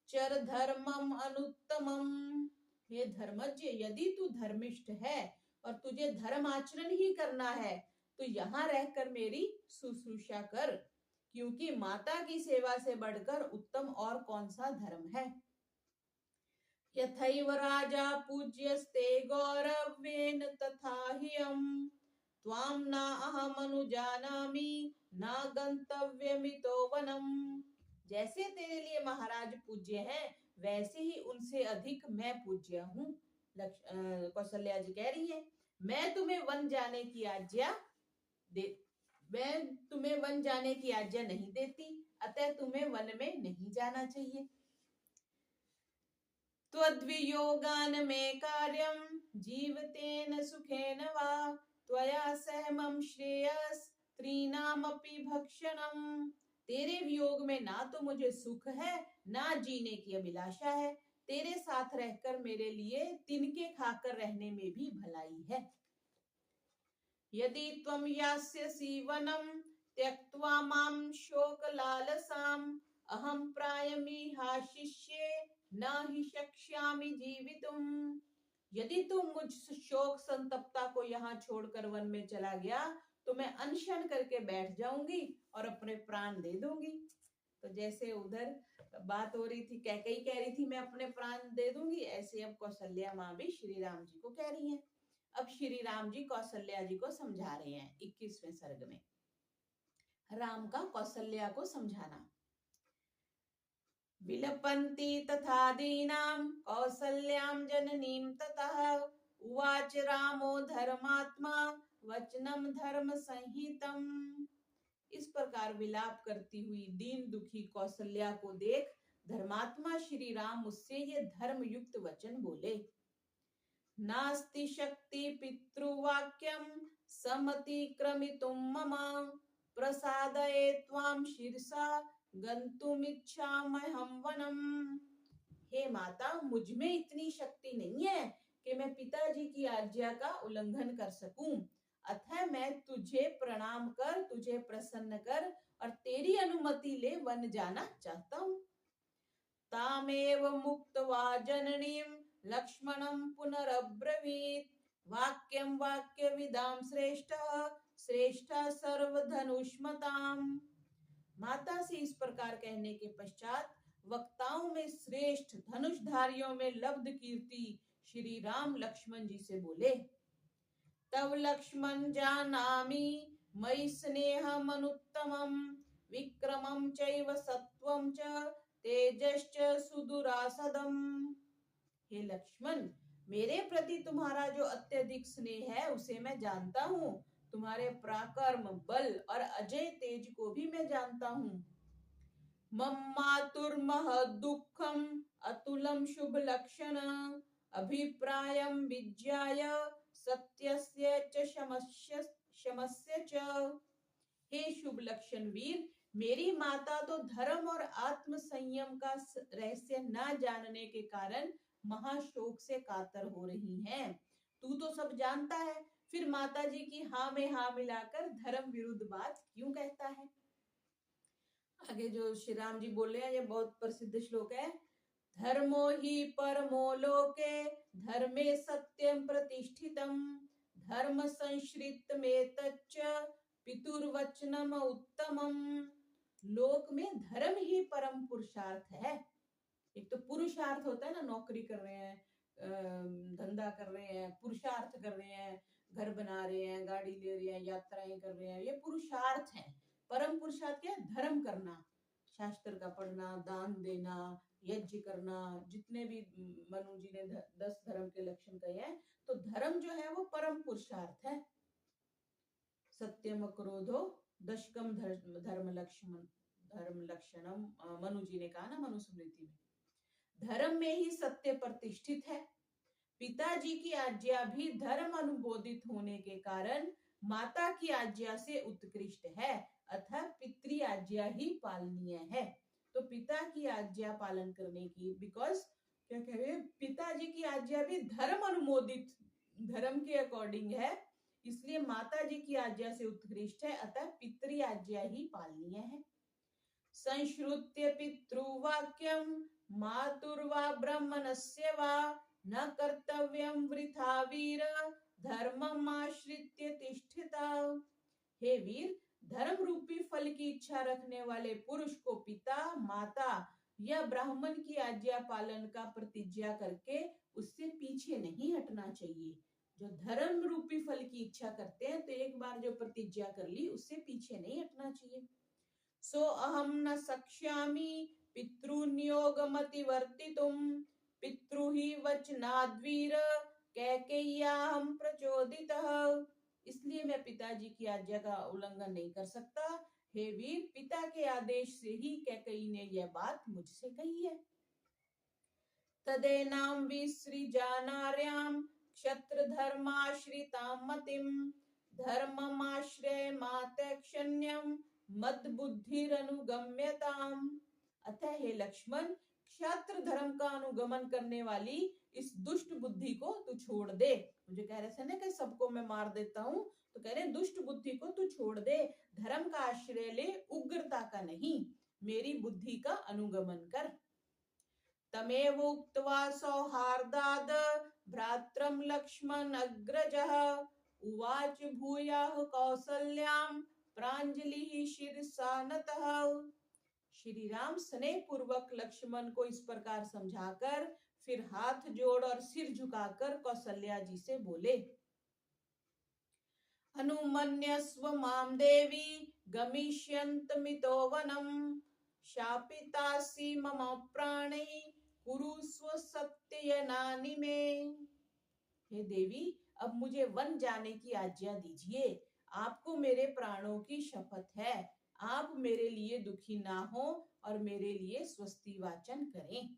Speaker 1: चर धर्मम अनुत्तमम। हे धर्मज्ञ, यदि तू धर्मिष्ठ है और तुझे धर्म आचरण ही करना है तो यहाँ रहकर मेरी शुश्रूषा कर, क्योंकि माता की सेवा से बढ़कर उत्तम और कौन सा धर्म है। यथैव राजा पूज्यस्ते गौरवेन तथा ह्यहम् त्वां न अहमनुजानामि न गंतव्यमितो वनम्। जैसे तेरे लिए महाराज पूज्य हैं, वैसे ही उनसे अधिक मैं पूज्य हूँ। कौशल्या जी कह रही है, मैं तुम्हें वन जाने की आज्ञा नहीं देती, अतः तुम्हें वन में नहीं जाना चाहिए। त्वद्वियोगान में कार्यम जीवतेन सुखेन वा त्वया सहमं श्रेयस त्रीनामपि भक्षणम। तेरे वियोग में ना तो मुझे सुख है ना जीने की अभिलाषा है, तेरे साथ रहकर मेरे लिए तिनके खाकर रहने में भी भलाई है। यदि त्वं यास्यसि वनं त्यक्त्वा मां शोकलालसाम् अहं प्रायमिहाशिष्ये न हि शक्ष्यामि जीवितुम्। यदि तुम मुझ शोक संतप्ता को यहाँ छोड़कर वन में चला गया तो मैं अनशन करके बैठ जाऊंगी और अपने प्राण दे दूंगी। तो जैसे उधर बात हो रही थी, कैकेयी कह रही थी मैं अपने प्राण दे दूंगी, ऐसे अब कौशल्या माँ भी श्री राम जी को कह रही हैं। अब श्री राम जी कौशल्या जी को समझा रहे हैं 21वें सर्ग में, राम का कौशल्या को समझाना। विलपन्ति तथा दीनां कौसल्यां जननीं ततः उवाच रामो धर्मात्मा वचनं धर्म संहितम्। इस प्रकार विलाप करती हुई दीन दुखी कौशल्या को देख धर्मात्मा श्री राम उससे ये धर्म युक्त वचन बोले। नास्ति शक्ति पितृवाक्यं समतिक्रमितुं मम प्रसादये त्वां शिरसा गन्तुमिच्छाम्यहं वनम्। हे माता, मुझ में इतनी शक्ति नहीं है कि मैं पिताजी की आज्ञा का उल्लंघन कर सकूं, अतः मैं तुझे प्रणाम कर, तुझे प्रसन्न कर और तेरी अनुमति ले वन जाना चाहता हूं। तामेव मुक्त्वा जननीं लक्ष्मणं पुनरब्रवीत् वाक्यं वाक्यविदां श्रेष्ठः सर्वधनुष्मताम्। माता से इस प्रकार कहने के पश्चात वक्ताओं में श्रेष्ठ धनुषधारियों में लब्ध कीर्ति श्री राम लक्ष्मण जी से बोले। तव लक्ष्मण जानामि मयि स्नेहमनुत्तमं विक्रमं चैव सत्वं च तेजश्च सुदुरासदम। हे लक्ष्मण, मेरे प्रति तुम्हारा जो अत्यधिक स्नेह है उसे मैं जानता हूँ। तुम्हारे पराक्रम, बल और अजय तेज को भी मैं जानता हूँ। मम्मातुर्महदुःखम् अतुलं शुभ लक्षण अभिप्रायं विज्ञाय सत्यस्य च शमस्य च। हे शुभ लक्षण वीर, मेरी माता तो धर्म और आत्म संयम का रहस्य न जानने के कारण महाशोक से कातर हो रही हैं। तू तो सब जानता है, फिर माता जी की हाँ में हाँ मिलाकर धर्म विरुद्ध बात क्यों कहता है। आगे जो श्री राम जी बोल रहे हैं, ये बहुत प्रसिद्ध श्लोक है। धर्मो ही परमो लोके धर्मे सत्यम प्रतिष्ठितम धर्म संश्रित में तच्च पितुर्वचनम उत्तमम। लोक में धर्म ही परम पुरुषार्थ है। एक तो पुरुषार्थ होता है ना, नौकरी कर रहे हैं, धंधा कर रहे हैं, पुरुषार्थ कर रहे हैं, घर बना रहे हैं, गाड़ी ले रहे हैं, यात्राएं कर रहे हैं, ये पुरुषार्थ है। परम पुरुषार्थ क्या है? धर्म करना, शास्त्र का पढ़ना, दान देना, यज्ञ करना, जितने भी मनु जी ने 10 धर्म के लक्षण कहे हैं, तो धर्म जो है वो परम पुरुषार्थ है। सत्यम क्रोधो दशकम धर्म लक्षणम मनु जी ने कहा ना मनुस्मृति में। धर्म में ही सत्य प्रतिष्ठित है। पिताजी की आज्ञा भी धर्म अनुमोदित होने के कारण माता की आज्ञा से उत्कृष्ट है, अतः पितृ आज्ञा ही पालनीय है। तो पिता की आज्ञा पालन करने की, बिकॉज क्या कह रहे हैं, पिताजी की आज्ञा भी धर्म अनुमोदित, धर्म के अकॉर्डिंग है, इसलिए माता जी की आज्ञा से उत्कृष्ट है, अतः पितृ आज्ञा ही पालनीय है। संश्रुत्य पितृवाक्यम मातुर्वा ब्राह्मणस्य वा न कर्तव्यम वृथा वीर धर्मम आश्रित्य तिष्ठिता। हे वीर, धर्म रूपी फल की इच्छा रखने वाले पुरुष को पिता, माता या ब्राह्मण की आज्ञा पालन का प्रतिज्ञा करके उससे पीछे नहीं हटना चाहिए। जो धर्म रूपी फल की इच्छा करते हैं, तो एक बार जो प्रतिज्ञा कर ली उससे पीछे नहीं हटना चाहिए। सो अहम न सक्ष्यामि पितृनियोगमतिवर्तितुम् पितृहि वचनाद्वीर कैकेय्याहं प्रचोदितः। इसलिए मैं पिताजी की आज्ञा का उल्लंघन नहीं कर सकता। हे वीर, पिता के आदेश से ही कैकेयी ने यह बात मुझसे कही है। तदेनाम विसृजानार्यां क्षत्र धर्माश्रितां मतिं धर्ममाश्रय मातक्षण्यं मद बुद्धिरनुगम्यताम। अतः हे लक्ष्मण, क्षत्र धर्म का अनुगमन करने वाली इस दुष्ट बुद्धि को तू छोड़ दे। मुझे कह रहे थे ना कि सबको मैं मार देता हूँ, तो कह रहे दुष्ट बुद्धि को तू छोड़ दे, धर्म का आश्रय ले, उग्रता का नहीं, मेरी बुद्धि का अनुगमन कर। तमेव उक्त्वा सौहार्दाद भ्रात्रं लक्ष्मण अग्रजः उवाच भूयाः कौसल्यां प्रांजलि शिरसा नतः। श्री राम स्नेह पूर्वक लक्ष्मण को इस प्रकार समझाकर फिर हाथ जोड़ और सिर झुकाकर कौसल्या जी से बोले, अनुमन्यस्व माम देवी गमिष्यन्तमितो वनम शापितासि मम प्राणै कुरुस्व सत्ययनानि में। हे देवी, अब मुझे वन जाने की आज्ञा दीजिए। आपको मेरे प्राणों की शपथ है, आप मेरे लिए दुखी ना हो और मेरे लिए स्वस्ति वाचन करें।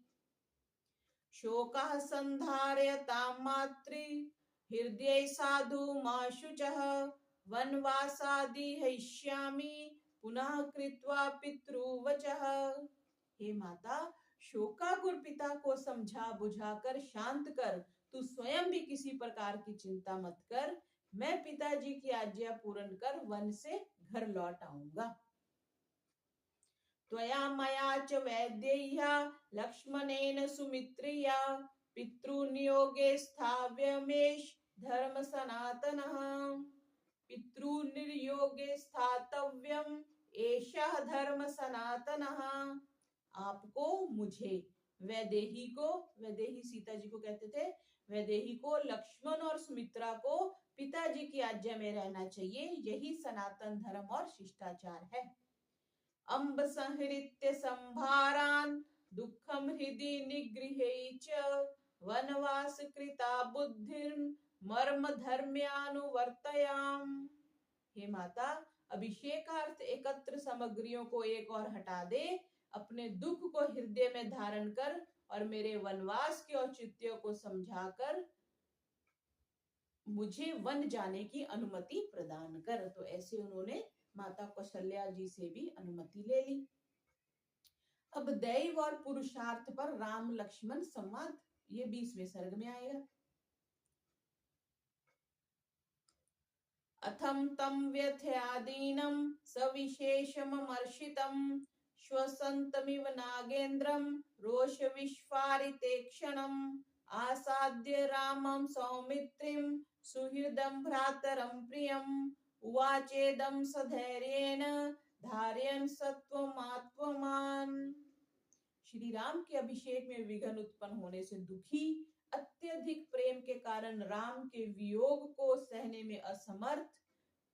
Speaker 1: शोकः संधारयतां मातृ हृदये साधु मा शुचः वनवासादि हयिष्यामि पुनः कृत्वा पितृवचः। हे माता, शोकाकुल पिता को समझा बुझाकर शांत कर, तू स्वयं भी किसी प्रकार की चिंता मत कर। मैं पिताजी की आज्ञा पूर्ण कर वन से घर लौट आऊंगा। त्वया मया च वैदेह्या लक्ष्मणेन सुमित्रिया पितृनियोगे स्थाव्यमेष धर्म सनातनः। पितृनिर्योगे स्थातव्यम एषः धर्म सनातनः। आपको, मुझे, वैदेही को, वैदेही सीता जी को कहते थे, वैदेही को, लक्ष्मण और सुमित्रा को पिताजी की आज्ञा में रहना चाहिए, यही सनातन धर्म और शिष्टाचार है। अम्ब संहृत्य संभारान दुःखम हृदि निगृहे च वनवास कृता बुद्धिर्मर्म धर्म्यानुवर्तयाम। हे माता, अभिषेकार्थ एकत्र सामग्रियों को एक और हटा दे, अपने दुख को हृदय में धारण कर और मेरे वनवास के औचित्य को समझाकर मुझे वन जाने की अनुमति प्रदान कर। तो ऐसे उन्होंने माता कौशल्या जी से भी अनुमति ले ली। अब दैव और पुरुषार्थ पर राम लक्ष्मण संवाद, ये 20वें सर्ग में आएगा। अथम तम व्यथयादीनम सविशेषमर्षितम श्वसन्तमिव नागेन्द्रम रोष विस्फारिते क्षणम आसाद्य रामं सौमित्रिम सुहृदं भ्रातरं प्रियम उवाचेदं सधैर्येण धारयन् सत्वमात्मवान्। श्री राम के अभिषेक में विघ्न उत्पन्न होने से दुखी, अत्यधिक प्रेम के कारण राम के वियोग को सहने में असमर्थ,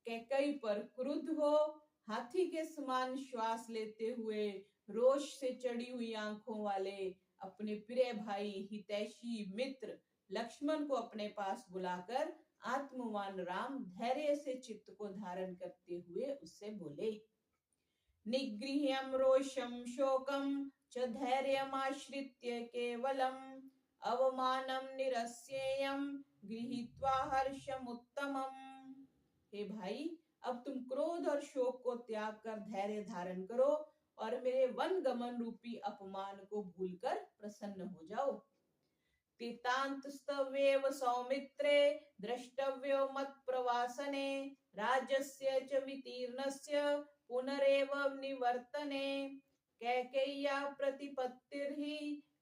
Speaker 1: कैकेयी पर क्रुद्ध हो, हाथी के समान श्वास लेते हुए रोष से चढ़ी हुई आंखों वाले अपने प्रिय भाई हितैषी मित्र लक्ष्मण को अपने पास बुलाकर आत्मवान राम धैर्य से चित्त को धारण करते हुए उससे बोले, निगृह्यं रोषं शोकं च धैर्यमाश्रित्य केवलम् अवमानं निरस्येयं गृहीत्वा हर्षमुत्तमम्। हे भाई, अब तुम क्रोध और शोक को त्याग कर धैर्य धारण करो और मेरे वन गमन रूपी अपमान को भूलकर प्रसन्न हो जाओ। तीतान्तस्तव्येव सौमित्रे द्रष्टव्यो मत्प्रवासने राज्यस्य च वितीर्णस्य पुनरेव निवर्तने कैकेय्या प्रतिपत्तिर्हि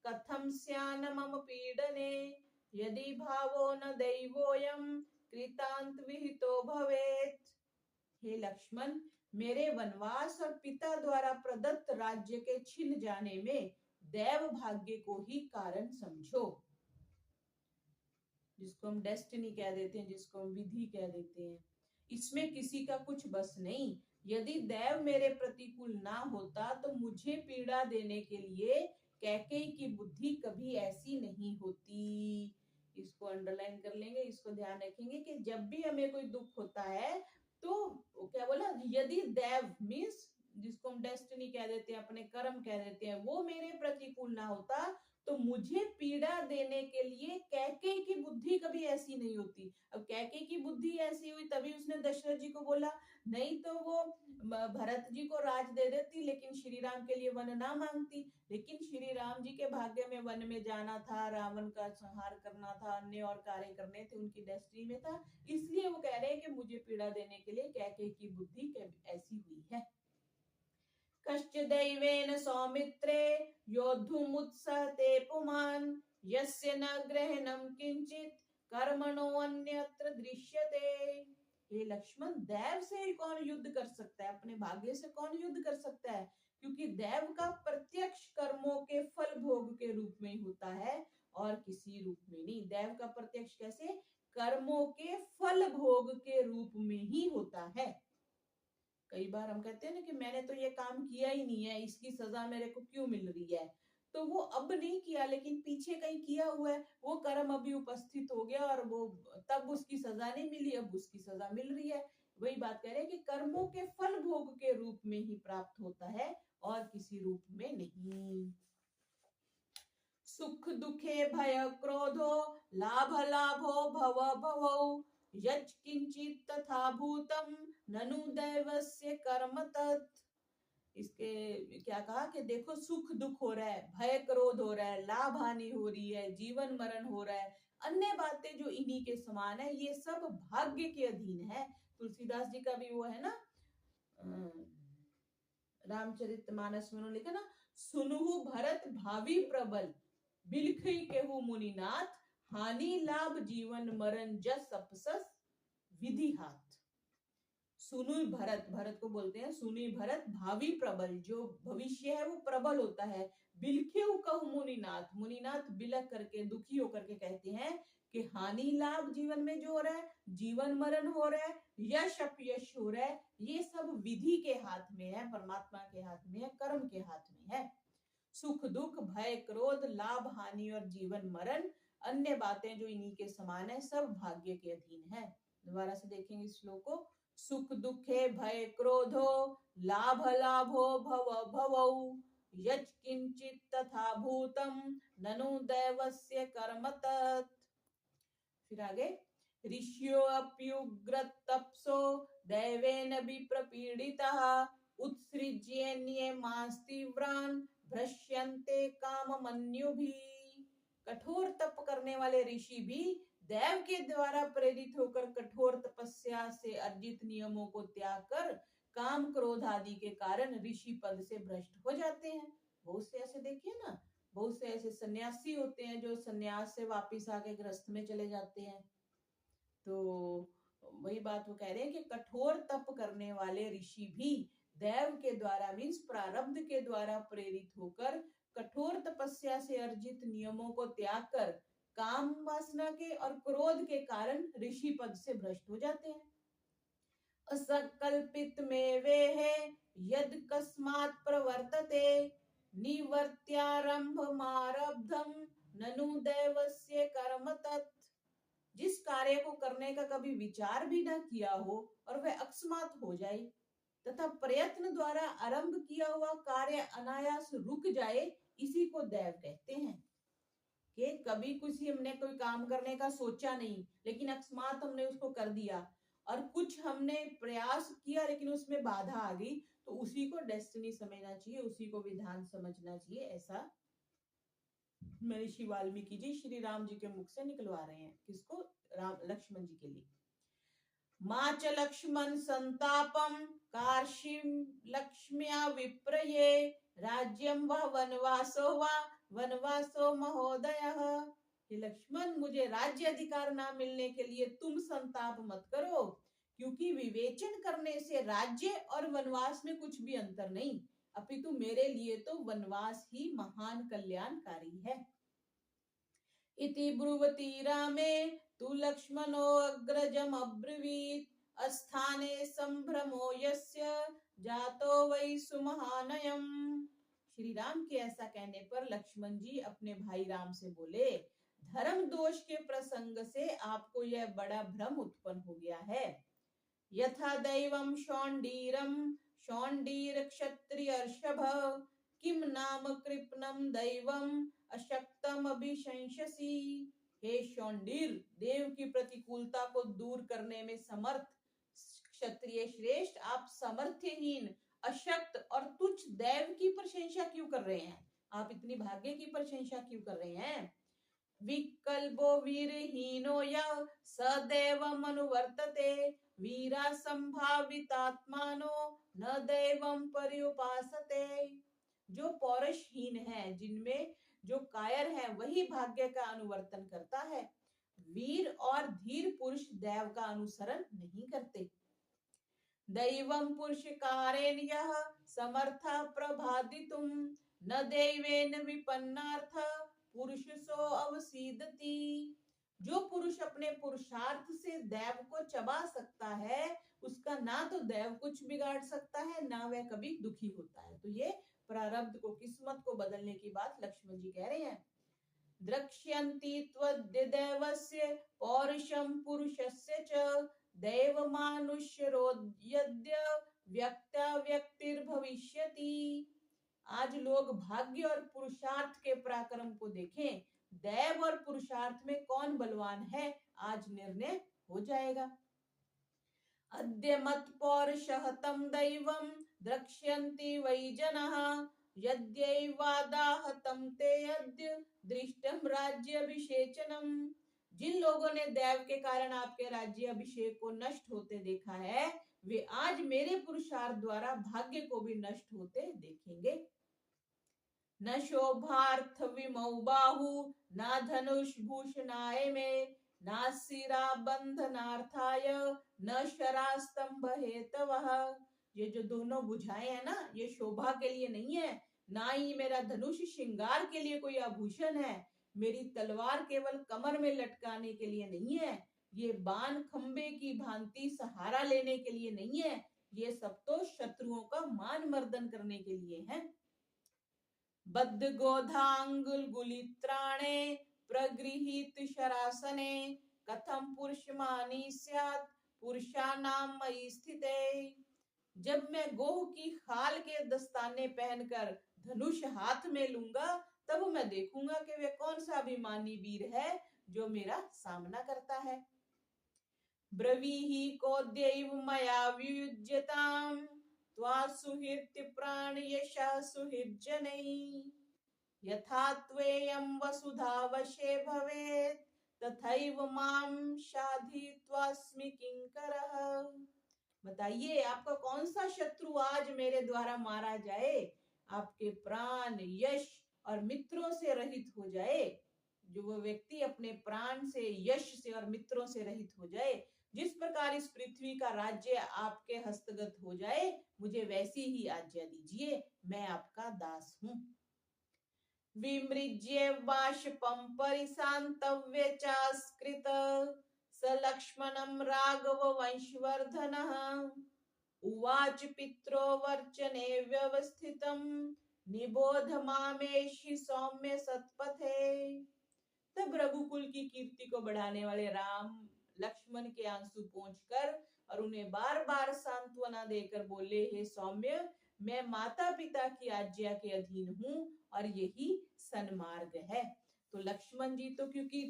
Speaker 1: कथं स्यान मम पीडने यदि भावो न दैवोऽयं कृतांत विहितो भवेत्। हे लक्ष्मण, मेरे वनवास और पिता द्वारा प्रदत्त राज्य के छिन जाने में दैव भाग्य को ही कारण समझो, जिसको हम डेस्टिनी कह देते हैं, जिसको हम विधि कह देते हैं। इसमें किसी का कुछ बस नहीं। यदि दैव मेरे प्रतिकूल ना होता तो मुझे पीड़ा देने के लिए कैकेयी की बुद्धि कभी ऐसी नहीं होती। इसको अंडरलाइन कर लेंगे, इसको ध्यान रखेंगे कि जब भी हमें कोई दुख होता है तो क्या बोला, यदि दैव मीन्स जिसको हम डेस्टिनी कह देते हैं, अपने कर्म कह देते हैं, वो मेरे प्रतिकूल ना होता तो मुझे पीड़ा देने के लिए कैकेयी की बुद्धि कभी ऐसी नहीं होती। अब कैकेयी की बुद्धि ऐसी हुई तभी उसने दशरथ जी को बोला, नहीं तो वो भरत जी को राज दे देती लेकिन श्री राम के लिए वन ना मांगती। लेकिन श्री राम जी के भाग्य में वन में जाना था, रावण का संहार करना था, अन्य और कार्य करने थे, उनकी डेस्टिनी में था। इसलिए वो कह रहे हैं कि मुझे पीड़ा देने के लिए कैकेयी की बुद्धि ऐसी हुई है। कश्च दैवेन सौमित्रे योद्धुमुत्सहते पुमान् यस्य न ग्रहणं किंचित कर्मणो अन्यत्र दृश्यते। हे लक्ष्मण, दैव से कौन युद्ध कर सकता है, अपने भाग्य से कौन युद्ध कर सकता है, क्योंकि दैव का प्रत्यक्ष कर्मों के फल भोग के रूप में होता है और किसी रूप में नहीं। दैव का प्रत्यक्ष कैसे, कर्मों के फल भोग के रूप में ही होता है। कई बार हम कहते हैं ना कि मैंने तो ये काम किया ही नहीं है, इसकी सजा मेरे को क्यों मिल रही है, तो वो अब नहीं किया लेकिन पीछे कहीं किया हुआ है, वो कर्म अभी उपस्थित हो गया और वो तब उसकी सजा नहीं मिली, अब उसकी सजा मिल रही है। वही बात कह रहे हैं कि कर्मों के फल भोग के रूप में ही प्राप्त होता है और किसी रूप में नहीं। सुख दुखे भय क्रोधो लाभ लाभो भव भवौ यच् किंचित तथा भूतम ननु दैवस्य कर्म तत्। इसके क्या कहा कि देखो, सुख दुख हो रहा है, भय क्रोध हो रहा है, लाभ हानि हो रही है, जीवन मरण हो रहा है, अन्य बातें जो इन्हीं के समान है, ये सब भाग्य के अधीन है। तुलसीदास जी का भी वो है ना, रामचरितमानस में उन्होंने लिखा ना, सुनहु भरत भावी प्रबल बिलखई केहू मुनिनाथ हानि लाभ जीवन मरण जस अपसस विधि हाथ। सुनुई भरत, भरत को बोलते हैं सुनुई भरत भावी प्रबल, जो भविष्य है वो प्रबल होता है। बिलखेऊ कहू मुनिनाथ, मुनिनाथ बिलख करके दुखी होकर के कहते हैं कि हानि लाभ जीवन में जो हो रहा है, जीवन मरण हो रहा है, यश अपयश हो रहा है, ये सब विधि के हाथ में है, परमात्मा के हाथ में है, कर्म के हाथ में है। सुख दुख, भय क्रोध, लाभ हानि और जीवन मरण, अन्य बातें जो इन्हीं के समान है, सब भाग्य के अधीन है। दोबारा से देखेंगे इस श्लोक को। सुख दुखे भय क्रोधो लाभ लाभो भव भवौ यत् किंचित तथा भूतम ननु दैवस्य कर्म तत्। फिर आगे, ऋषियो अप्युग्र तपसो दैवेन विप्रपीडितः उत्सृज्येन्ये मास्तीव्रान भ्रश्यन्ते काममन्युभिः। कठोर तप करने वाले ऋषि भी देव के द्वारा प्रेरित होकर कठोर तपस्या से अर्जित नियमों को त्याग कर काम क्रोध आदि के कारण ऋषि पद से भ्रष्ट हो जाते हैं। बहुत से ऐसे देखिए ना, बहुत से ऐसे सन्यासी होते हैं जो सन्यास से वापिस आके गृहस्थ में चले जाते हैं। तो वही बात वो कह रहे हैं कि कठोर तप करने वाले ऋषि भी देव के द्वारा मीन्स प्रारब्ध के द्वारा प्रेरित होकर कठोर तपस्या से अर्जित नियमों को त्याग कर काम वासना के और क्रोध के कारण ऋषि पद से भ्रष्ट हो जाते हैं। असंकल्पित में वे है यद कस्मात् प्रवर्तते निवर्त्यारंभ मारब्धम ननु दैवस्य कर्म तत्। जिस कार्य को करने का कभी विचार भी न किया हो और वह अकस्मात हो जाए तथा प्रयत्न द्वारा आरंभ किया हुआ कार्य अनायास रुक जाए, इसी को दैव कहते हैं। कि कभी कुछ हमने कोई काम करने का सोचा नहीं लेकिन अकस्मात हमने उसको कर दिया, और कुछ हमने प्रयास किया लेकिन उसमें बाधा आ गई, तो उसी को डेस्टिनी समझना चाहिए, उसी को विधान समझना चाहिए। ऐसा महर्षि वाल्मीकि जी श्री राम जी के मुख से निकलवा रहे हैं। किसको? राम लक्ष्मण जी के लिए। मां च लक्ष्मण संतापम कार्षिम लक्ष्म्या विप्रये राज्यम व वनवासो महोदयः। कि लक्ष्मण, मुझे राज्य अधिकार ना मिलने के लिए तुम संताप मत करो, क्योंकि विवेचन करने से राज्य और वनवास में कुछ भी अंतर नहीं, अपितु मेरे लिए तो वनवास ही महान कल्याणकारी है। इति ब्रुवती रामे तु लक्ष्मणो अग्रजम अब्रवीत अस्थाने संभ्रमो यस्य जातो वै सुमहानयम। श्री राम के ऐसा कहने पर लक्ष्मण जी अपने भाई राम से बोले, धर्म दोष के प्रसंग से आपको यह बड़ा भ्रम उत्पन्न हो गया है। यथा दैवम शौंडीरम शौंडीर क्षत्रियर्षभ किम नाम कृपणम दैवम अशक्तम अभिशंससी। हे शौंडीर, देव की प्रतिकूलता को दूर करने में समर्थ क्षत्रिय श्रेष्ठ, आप सामर्थ्यहीन, अशक्त और तुच्छ दैव की प्रशंसा क्यों कर रहे हैं? आप इतनी भाग्य की प्रशंसा क्यों कर रहे हैं? विकल्पो वीरहीनो यः सदैवम् अनुवर्तते वीरा संभावितात्मानो न दैवं पर्युपासते। जो पौरुषहीन है, जिनमें जो कायर है, वही भाग्य का अनुवर्तन करता है। वीर और धीर पुरुष दैव का अनुसरण नहीं करते। दैवं पुरुषकारेण यः समर्था प्रभादितुं न दैवेन विपन्नार्थ पुरुषसो अवसीदति। जो पुरुष अपने पुरुषार्थ से दैव को चबा सकता है, उसका ना तो दैव कुछ बिगाड़ सकता है, ना वह कभी दुखी होता है। तो ये प्रारब्ध को, किस्मत को बदलने की बात लक्ष्मण जी कह रहे हैं। द्रक्ष्यन्ति त्वद्देवस्य पौरुषं पुरुषस्य च दैवमानुष्यरोद्यद्य व्यक्ता व्यक्तिर्भविष्यति। आज लोग भाग्य और पुरुषार्थ के पराक्रम को देखें, दैव और पुरुषार्थ में कौन बलवान है, आज निर्णय हो जाएगा। अद्य मत पौरुषः तं दैवं द्रक्ष्यन्ति वै जनः यद्यैवादाह तं ते अद्य दृष्टं राज्याभिषेचनम्। जिन लोगों ने दैव के कारण आपके राज्य अभिषेक को नष्ट होते देखा है, वे आज मेरे पुरुषार्थ द्वारा भाग्य को भी नष्ट होते देखेंगे। न शोभार्थ विमौ बाहु न धनुष भूषणाय में न सिरा बंधनार्थाय न शरास्तंभ हेतवः। ये जो दोनों बुझाएं हैं ना, ये शोभा के लिए नहीं है, ना ही मेरा धनुष श्रृंगार के लिए कोई आभूषण है, मेरी तलवार केवल कमर में लटकाने के लिए नहीं है, ये बाण खंबे की भांति सहारा लेने के लिए नहीं है, ये सब तो शत्रुओं का मान मर्दन करने के लिए है। बद्ध गोधांगुल गुलित्राणे प्रगृहीत शरासने कथम पुरुषमानी स्यात् पुरुषानां मयि स्थिते। जब मैं गोह की खाल के दस्ताने पहनकर धनुष हाथ में लूंगा, तब मैं देखूंगा कि वे कौन सा अभिमानी वीर है जो मेरा सामना करता है। ब्रवीहि कोद्यैव मया वियुज्यताम् त्वा सुहृत्य प्राणयशः सुहृज्जनैः यथा त्वेयं वसुधावशे भवेत् तथैव मां शाधित्वास्मि किंकरः। बताइए आपका कौन सा शत्रु आज मेरे द्वारा मारा जाए, आपके प्राण, यश और मित्रों से रहित हो जाए। जो वो व्यक्ति अपने प्राण से, यश से और मित्रों से रहित हो जाए, जिस प्रकार इस पृथ्वी का राज्य आपके हस्तगत हो जाए, मुझे वैसी ही आज्ञा दीजिए, मैं आपका दास हूं। विमृज्य बाष्पं परिशान्तव्य चास्कृत स लक्ष्मणं राघव वंशवर्धनः उवाच पित्रो वर्चने व्यवस्थितं निबोध मामेषि सौम्य सत्पथे। तब रघुकुल की कीर्ति को बढ़ाने वाले राम लक्ष्मण के आंसू पोंछकर और उन्हें बार बार सांत्वना देकर बोले, हे सौम्य, मैं माता पिता की आज्ञा के अधीन हूँ और यही सन्मार्ग है। तो लक्ष्मण जी तो क्योंकि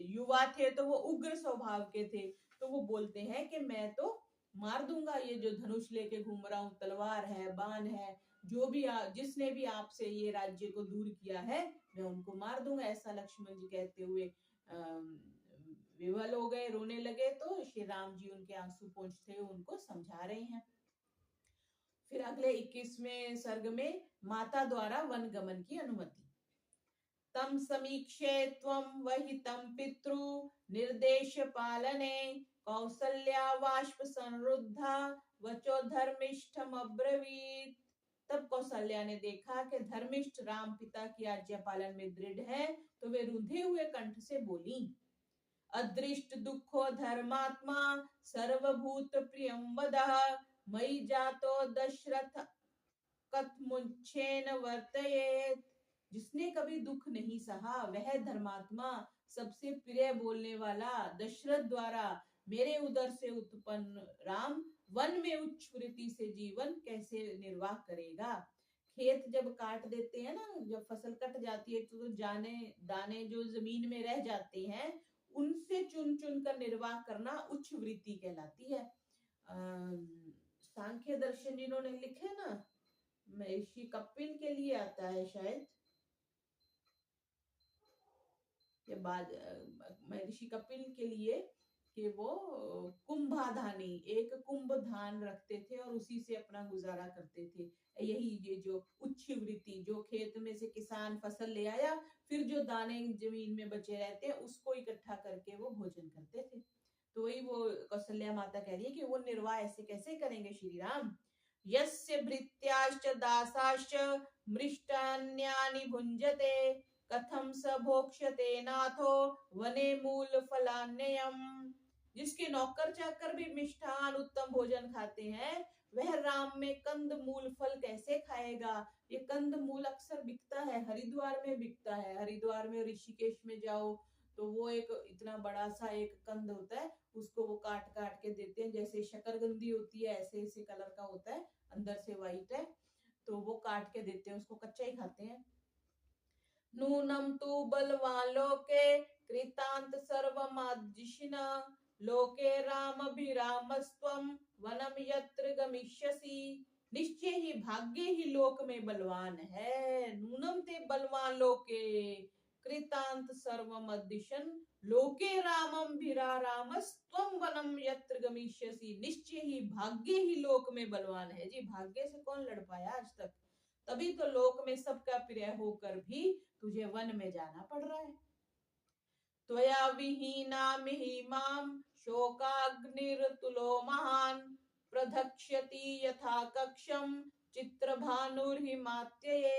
Speaker 1: युवा थे तो वो उग्र स्वभाव के थे, तो वो बोलते हैं कि मैं तो मार दूंगा, ये जो धनुष लेके घूम रहा हूँ, तलवार है, बाण है, जो भी जिसने भी आपसे ये राज्य को दूर किया है, मैं उनको मार दूंगा। ऐसा लक्ष्मण जी कहते हुए विवल हो गए, रोने लगे। तो श्री राम जी उनके आंसू पोंछते हुए उनको समझा रहे हैं। फिर अगले 21वें सर्ग में माता द्वारा वन गमन की अनुमति। तम समीक्षे त्वं वहितं पितृ निर्देश पालने कौसल्या वाष्प संरुद्धा वचो धर्मिष्ठम अब्रवीत। तब कौशल्या ने देखा कि धर्मिष्ठ राम पिता की आज्ञा पालन में दृढ़ है, तो वे रुंधे हुए कंठ से बोली, अदृष्ट दुखो धर्मात्मा सर्वभूत प्रियं वदः मयि जातो दशरथ कथमुच्छेन वर्तयेत्। जिसने कभी दुख नहीं सहा, वह धर्मात्मा, सबसे प्रिय बोलने वाला दशरथ द्वारा मेरे उदर से उत्पन्न राम वन में उच्च वृत्ति से जीवन कैसे निर्वाह करेगा। खेत जब काट देते हैं ना, जब फसल कट जाती है तो जाने दाने जो जमीन में रह जाते हैं, उनसे चुन चुन कर निर्वाह करना उच्च वृत्ति कहलाती है। सांख्य दर्शन जिन्होंने लिखे ना, महर्षि कपिल के लिए आता है शायद, या बाद महर्षि कपिल के लिए, कि वो कुंभाधानी, एक कुंभ धान रखते थे और उसी से अपना गुजारा करते थे। यही ये जो उच्च वृत्ति, जो खेत में से किसान फसल ले आया, फिर जो दाने जमीन में बचे रहते हैं उसको इकट्ठा करके वो भोजन करते थे। तो वही वो कौशल्या माता कह रही है कि वो निर्वाह ऐसे कैसे करेंगे श्री राम। यस्य भृत्याश्च दासाश्च मृष्टान्यानि भुंजते कथम स भोक्ष्यते नाथो वने मूल फलान्ययम। जिसके नौकर चाकर भी मिष्ठान उत्तम भोजन खाते हैं, वह राम में कंद मूल फल कैसे खाएगा। ये कंद मूल अक्सर बिकता है, हरिद्वार में बिकता है। हरिद्वार में, ऋषिकेश में जाओ तो वो एक इतना बड़ा सा एक कंद होता है, उसको वो काट काट के देते हैं, जैसे शकरगंदी होती है ऐसे ऐसे कलर का होता है, अंदर से व्हाइट है, तो वो काट के देते हैं, उसको कच्चा ही खाते हैं। नूनम तु बलवान लोके कृतांत सर्वमादिशिना लोके रामभिरामस्त्वं वनम यत्र गमिष्यसि। निश्चय ही भाग्य ही लोक में बलवान है। नूनम ते बलवान लोके कृतांत सर्वमदिशन लोके रामम भिरारामस्त्वं वनम यत्र गमिष्यसि। निश्चय ही भाग्य ही लोक में बलवान है। जी, भाग्य से कौन लड़ पाया आज तक, तभी तो लोक में सबका प्रिय होकर भी तुझे वन में जाना पड़ रहा है। त्वया विहीना मिहिमां शोकाग्निर्तुलो महान् प्रधक्ष्यति यथा कक्षम चित्रभानुर्हिमात्यये।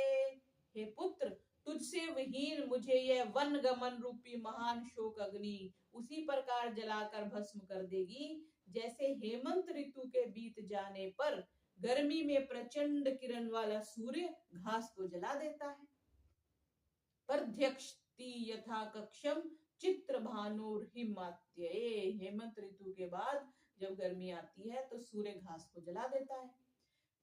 Speaker 1: हे पुत्र, तुझसे विहीन मुझे यह वन गमन रूपी महान शोक अग्नि उसी प्रकार जलाकर भस्म कर देगी, जैसे हेमंत ऋतु के बीत जाने पर गर्मी में प्रचंड किरण वाला सूर्य घास को जला देता है। परध्यक्षति यथा कक्षम चित्र भानुर हिमात्य। हेमंत ऋतु के बाद जब गर्मी आती है तो सूर्य घास को जला देता है।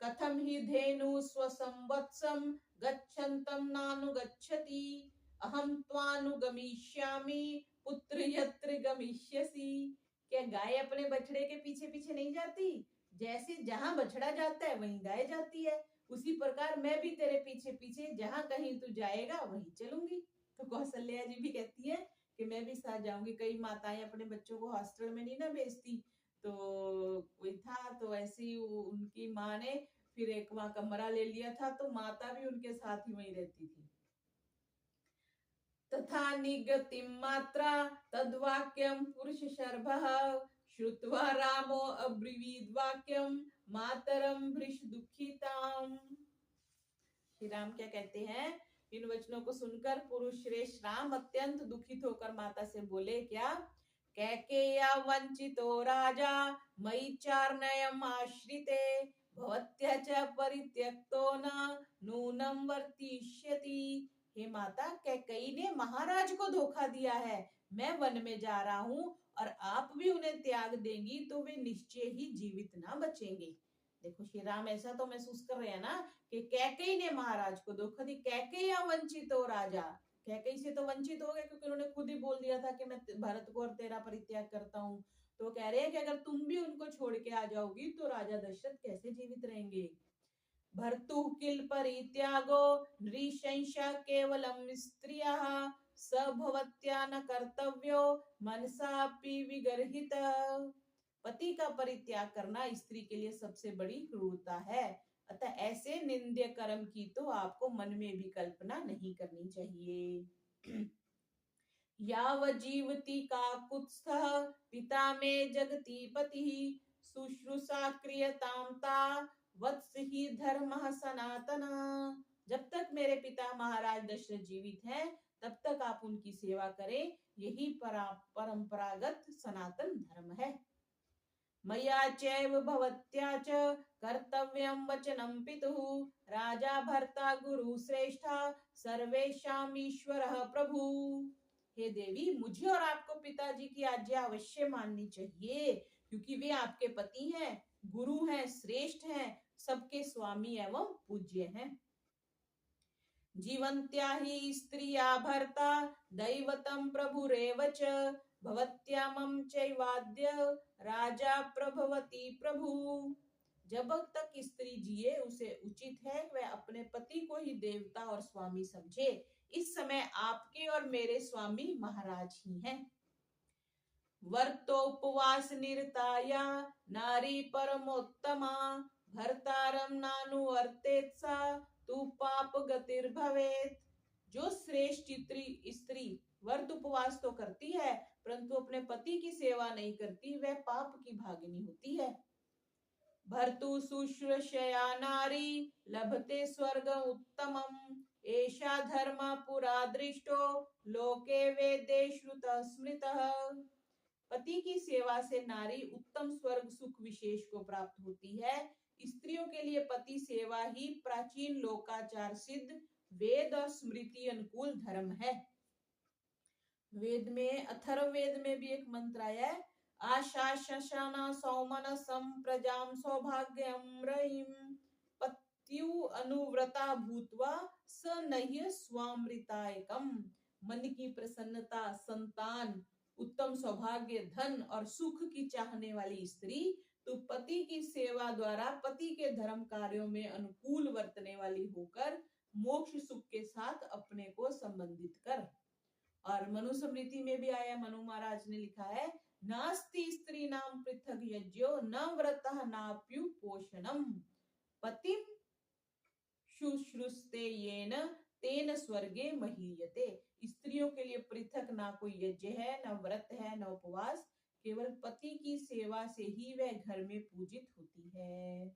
Speaker 1: कथम ही धेनु स्वसंवत्सम गच्छन्तम नानुगच्छति अहम त्वानुगमिष्यामि पुत्र यत्र गमिष्यसि। क्या गाय अपने बछड़े के पीछे पीछे नहीं जाती? जैसे जहां बछड़ा जाता है वहीं गाय जाती है, उसी प्रकार मैं भी तेरे पीछे पीछे जहां कहीं तू जाएगा वहीं चलूंगी। तो कौशल्या जी भी कहती है कि मैं भी साथ जाऊंगी। कई माताएं अपने बच्चों को हॉस्टल में नहीं ना भेजती, तो कोई था तो ऐसी उनकी माँ ने फिर एक वहां कमरा ले लिया था, तो माता भी उनके साथ ही वहीं रहती थी। तथा निगतिम मात्रा तद्वाक्यम पुरुष शर्भः श्रुत्वा रामो अब्रीवीद वाक्यम मातरम भृश दुखिताम। श्री राम क्या कहते हैं? इन वचनों को सुनकर पुरुष श्रेष्ठ राम अत्यंत दुखित होकर माता से बोले, क्या? कैकेय्या वंचितो राजा मयि चार्णयम् आश्रिते भवत्या च परित्यक्तो न नूनं वर्तिष्यति। हे माता, कैकेयी ने महाराज को धोखा दिया है। मैं वन में जा रहा हूँ और आप भी उन्हें त्याग देंगी तो वे निश्चय ही जीवित ना बचेंगे। देखो श्री राम ऐसा तो महसूस कर रहे हैं ना कि कैकेयी ने महाराज को धोखा दी। कैकेय्या वंचितो राजा, कैकेयी से तो वंचित हो गए क्योंकि उन्होंने खुद ही बोल दिया था कि मैं भरत को और तेरा परित्याग करता हूँ। तो कह रहे हैं कि अगर तुम भी उनको छोड़ के आ जाओगी तो राजा दशरथ कैसे जीवित रहेंगे। भर्तु किल परित्यागो नृशंसा केवलम स्त्रियः स भवत्या न कर्तव्यो मनसापि विगर्हित। पति का परित्याग करना स्त्री के लिए सबसे बड़ी क्रूरता है, अतः ऐसे निंद्य कर्म की तो आपको मन में भी कल्पना नहीं करनी चाहिए। याव जीवति काकुत्स्थः पिता में जगति पति शुश्रूषा क्रियताम ता वत्स ही धर्मः सनातनः। जब तक मेरे पिता महाराज दशरथ जीवित हैं तब तक आप उनकी सेवा करें, यही परंपरागत सनातन धर्म है। मया चैव भवत्या च कर्तव्यं वचनं पितुः राजा भर्ता गुरु श्रेष्ठा सर्वेषां ईश्वरः प्रभु। हे देवी, मुझे और आपको पिताजी की आज्ञा अवश्य माननी चाहिए क्योंकि वे आपके पति हैं, गुरु हैं, श्रेष्ठ हैं, सबके स्वामी एवं पूज्य हैं। जीवन्त्या ही स्त्रिया भर्ता दैवतम प्रभुरेव च भवत्यामं चैवाद्य राजा प्रभवती प्रभु। जब तक स्त्री जिए उसे उचित है वह अपने पति को ही देवता और स्वामी समझे। इस समय आपके और मेरे स्वामी महाराज ही हैं। वर्तोपवास निरताया नारी परमोत्तमा भर्तारम नानुवर्तेत सा तू पाप गतिर्भवेत। जो श्रेष्ठ स्त्री व्रत उपवास तो करती है परंतु अपने पति की सेवा नहीं करती, वह पाप की भागिनी होती है। भर्तु शुश्रूषया नारी लभते स्वर्ग उत्तमम् एषा धर्म पुरा दृष्टो लोके वेदे श्रुत स्मृतः। पति की सेवा से नारी उत्तम स्वर्ग सुख विशेष को प्राप्त होती है। स्त्रियों के लिए पति सेवा ही प्राचीन लोकाचार सिद्ध वेद और स्मृति अनुकूल धर्म है। वेद में अथर्ववेद में भी एक मंत्र आया है, आशा शशाना सौमनसम प्रजाम सौभाग्यम रहिम पत्यु अनुव्रता भूत्वा स नह्य स्वामृतायकम। मन की प्रसन्नता, संतान, उत्तम सौभाग्य, धन और सुख की चाहने वाली स्त्री, तो पति की सेवा द्वारा पति के धर्म कार्यों में अनुकूल वर्तने वाली होकर मोक्ष सुख के साथ अपने को संबंधित कर। और मनुस्मृति में भी आया, मनु महाराज ने लिखा है, नास्ति स्त्री नाम पृथक यज्ञो न व्रतः नाप्यु पोषणम पतिम शुश्रूषते येन तेन स्वर्गे महीयते। स्त्रियों के लिए पृथक ना कोई यज्ञ है, न व्रत है, न उपवास, केवल पति की सेवा से ही वह घर में पूजित होती है।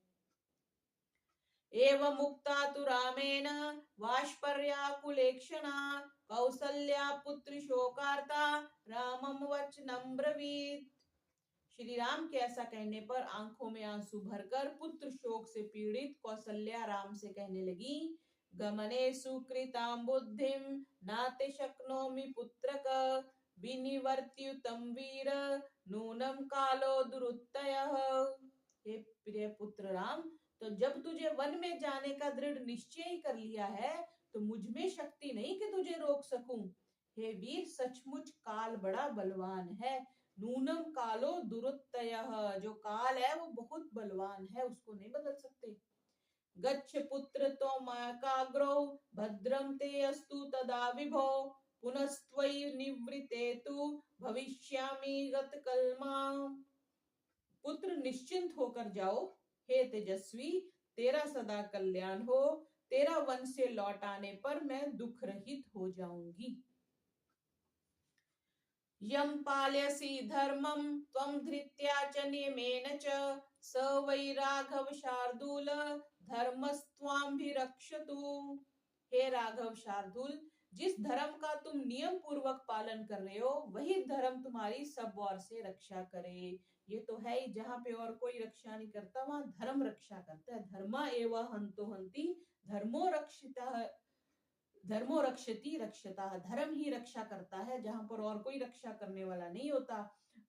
Speaker 1: एवं मुक्ता तु रामेण वाष्पर्याकुलेक्षणा कौसल्या पुत्री शोकार्ता रामं वचनं ब्रवीत्। श्री राम के ऐसा कहने पर आंखों में आंसू भरकर पुत्र शोक से पीड़ित कौसल्या राम से कहने लगी, गमने सुकृतां बुद्धिं नाते शक्नोमि पुत्रक विनिवर्त्युतं वीर नूनं कालो दुरुत्तयः। हे प्रिय पुत्र राम, तो जब तुझे वन में जाने का दृढ़ निश्चय ही कर लिया है तो मुझ में शक्ति नहीं कि तुझे रोक सकूं। हे वीर, सचमुच काल बड़ा बलवान है। नूनम कालो दुरुत्तयः, जो काल है वो बहुत बलवान है, उसको नहीं बदल सकते। गच्छ पुत्र तो काग्रो भद्रम ते अस्तु तदा विभो पुनस्त्वयि निवृते तु भविष्यामि गतकल्मा। पुत्र निश्चिंत होकर जाओ, हे तेजस्वी, तेरा सदा कल्याण हो। तेरा वन से लौट आने पर मैं दुख रहित हो जाऊंगी। यम पालयसि धर्मं त्वं धृत्या च नियमेन च स वै राघव शार्दूल धर्मस्त्वाभिरक्षतु। हे राघव शार्दूल, जिस धर्म का तुम नियम पूर्वक पालन कर रहे हो वही धर्म तुम्हारी सब ओर से रक्षा करे। ये तो है ही, जहाँ पे और कोई रक्षा नहीं करता वहां धर्म रक्षा करता है। धर्मा एवं हंतो हंति धर्मो रक्षिता, धर्मो रक्षति रक्षता, धर्म ही रक्षा करता है जहां पर और कोई रक्षा करने वाला नहीं होता।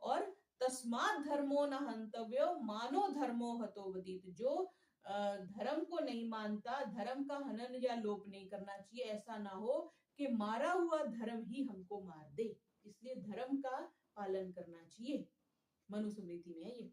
Speaker 1: और तस्मात् धर्मो न हंतव्यो मानो धर्मो हतो वदित, जो धर्म को नहीं मानता, धर्म का हनन या लोप नहीं करना चाहिए। ऐसा ना हो कि मारा हुआ धर्म ही हमको मार दे, इसलिए धर्म का पालन करना चाहिए। मनुस्मृति में है ये।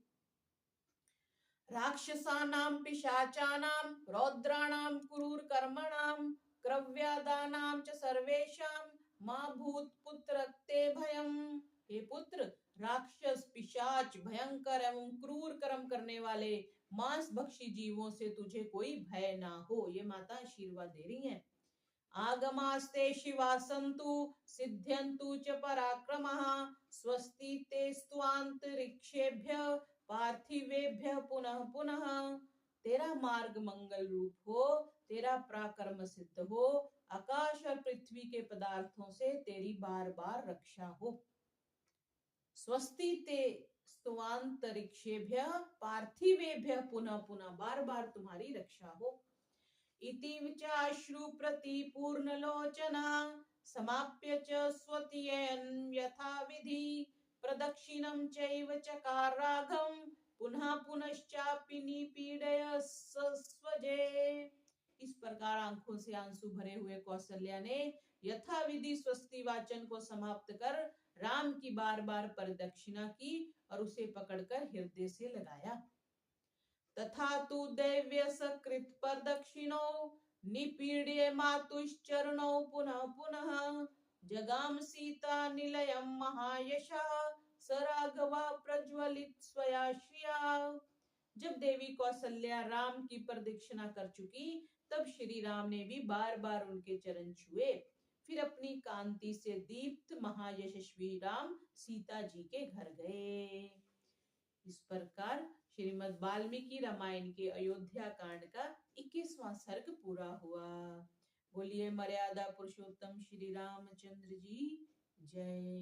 Speaker 1: राक्षसानां पिशाचानां रौद्राणां क्रूर कर्मणां क्रव्यादानां च सर्वेषां मा भूत पुत्रक्ते भयम्। हे पुत्र, राक्षस, पिशाच, भयंकर एवं क्रूर कर्म करने वाले मांस भक्षी जीवों से तुझे कोई भय ना हो। ये माता आशीर्वाद दे रही हैं। आगमास्ते शिवा सन्तु सिद्ध्यन्तु च पराक्रमः स्वस्ति ते स्वान्तरिक्षेभ्यः पार्थिवेभ्य पुनः पुनः। तेरा मार्ग मंगल रूप हो, तेरा पराक्रम सिद्ध हो, आकाश और पृथ्वी के पदार्थों से तेरी बार बार रक्षा हो। स्वस्ति ते स्तवांतरिक्षेभ्यः पार्थिवेभ्यः पुनः पुनः, बार बार तुम्हारी रक्षा हो। इति विचाश्रु प्रतिपूर्णलोचना समाप्य च स्वतीयं यथा विधि प्रदक्षिणं चैव चकार राघं पुनः पुनश्चापि निपीडय स्वजे। इस प्रकार आंखों से आंसू भरे हुए कौशल्या ने यथा विधि स्वस्ति वाचन को समाप्त कर राम की बार बार प्रदक्षिणा की और उसे पकड़कर हृदय से लगाया। तथा तु दैव्य सकृत प्रदक्षिणो निपीड्य मातुश्चरणौ पुनः पुनः जगाम सीता निलयं महायशः स राघवा प्रज्वलित स्वया श्रिया। जब देवी कौशल्या राम की प्रदक्षिणा कर चुकी तब श्री राम ने भी बार बार उनके चरण छुए। फिर अपनी कांति से दीप्त महायशस्वी राम सीता जी के घर गए। इस प्रकार श्रीमद् वाल्मीकि रामायण के अयोध्या कांड का 21वां सर्ग पूरा हुआ। बोलिए मर्यादा पुरुषोत्तम श्री रामचंद्र जी जय।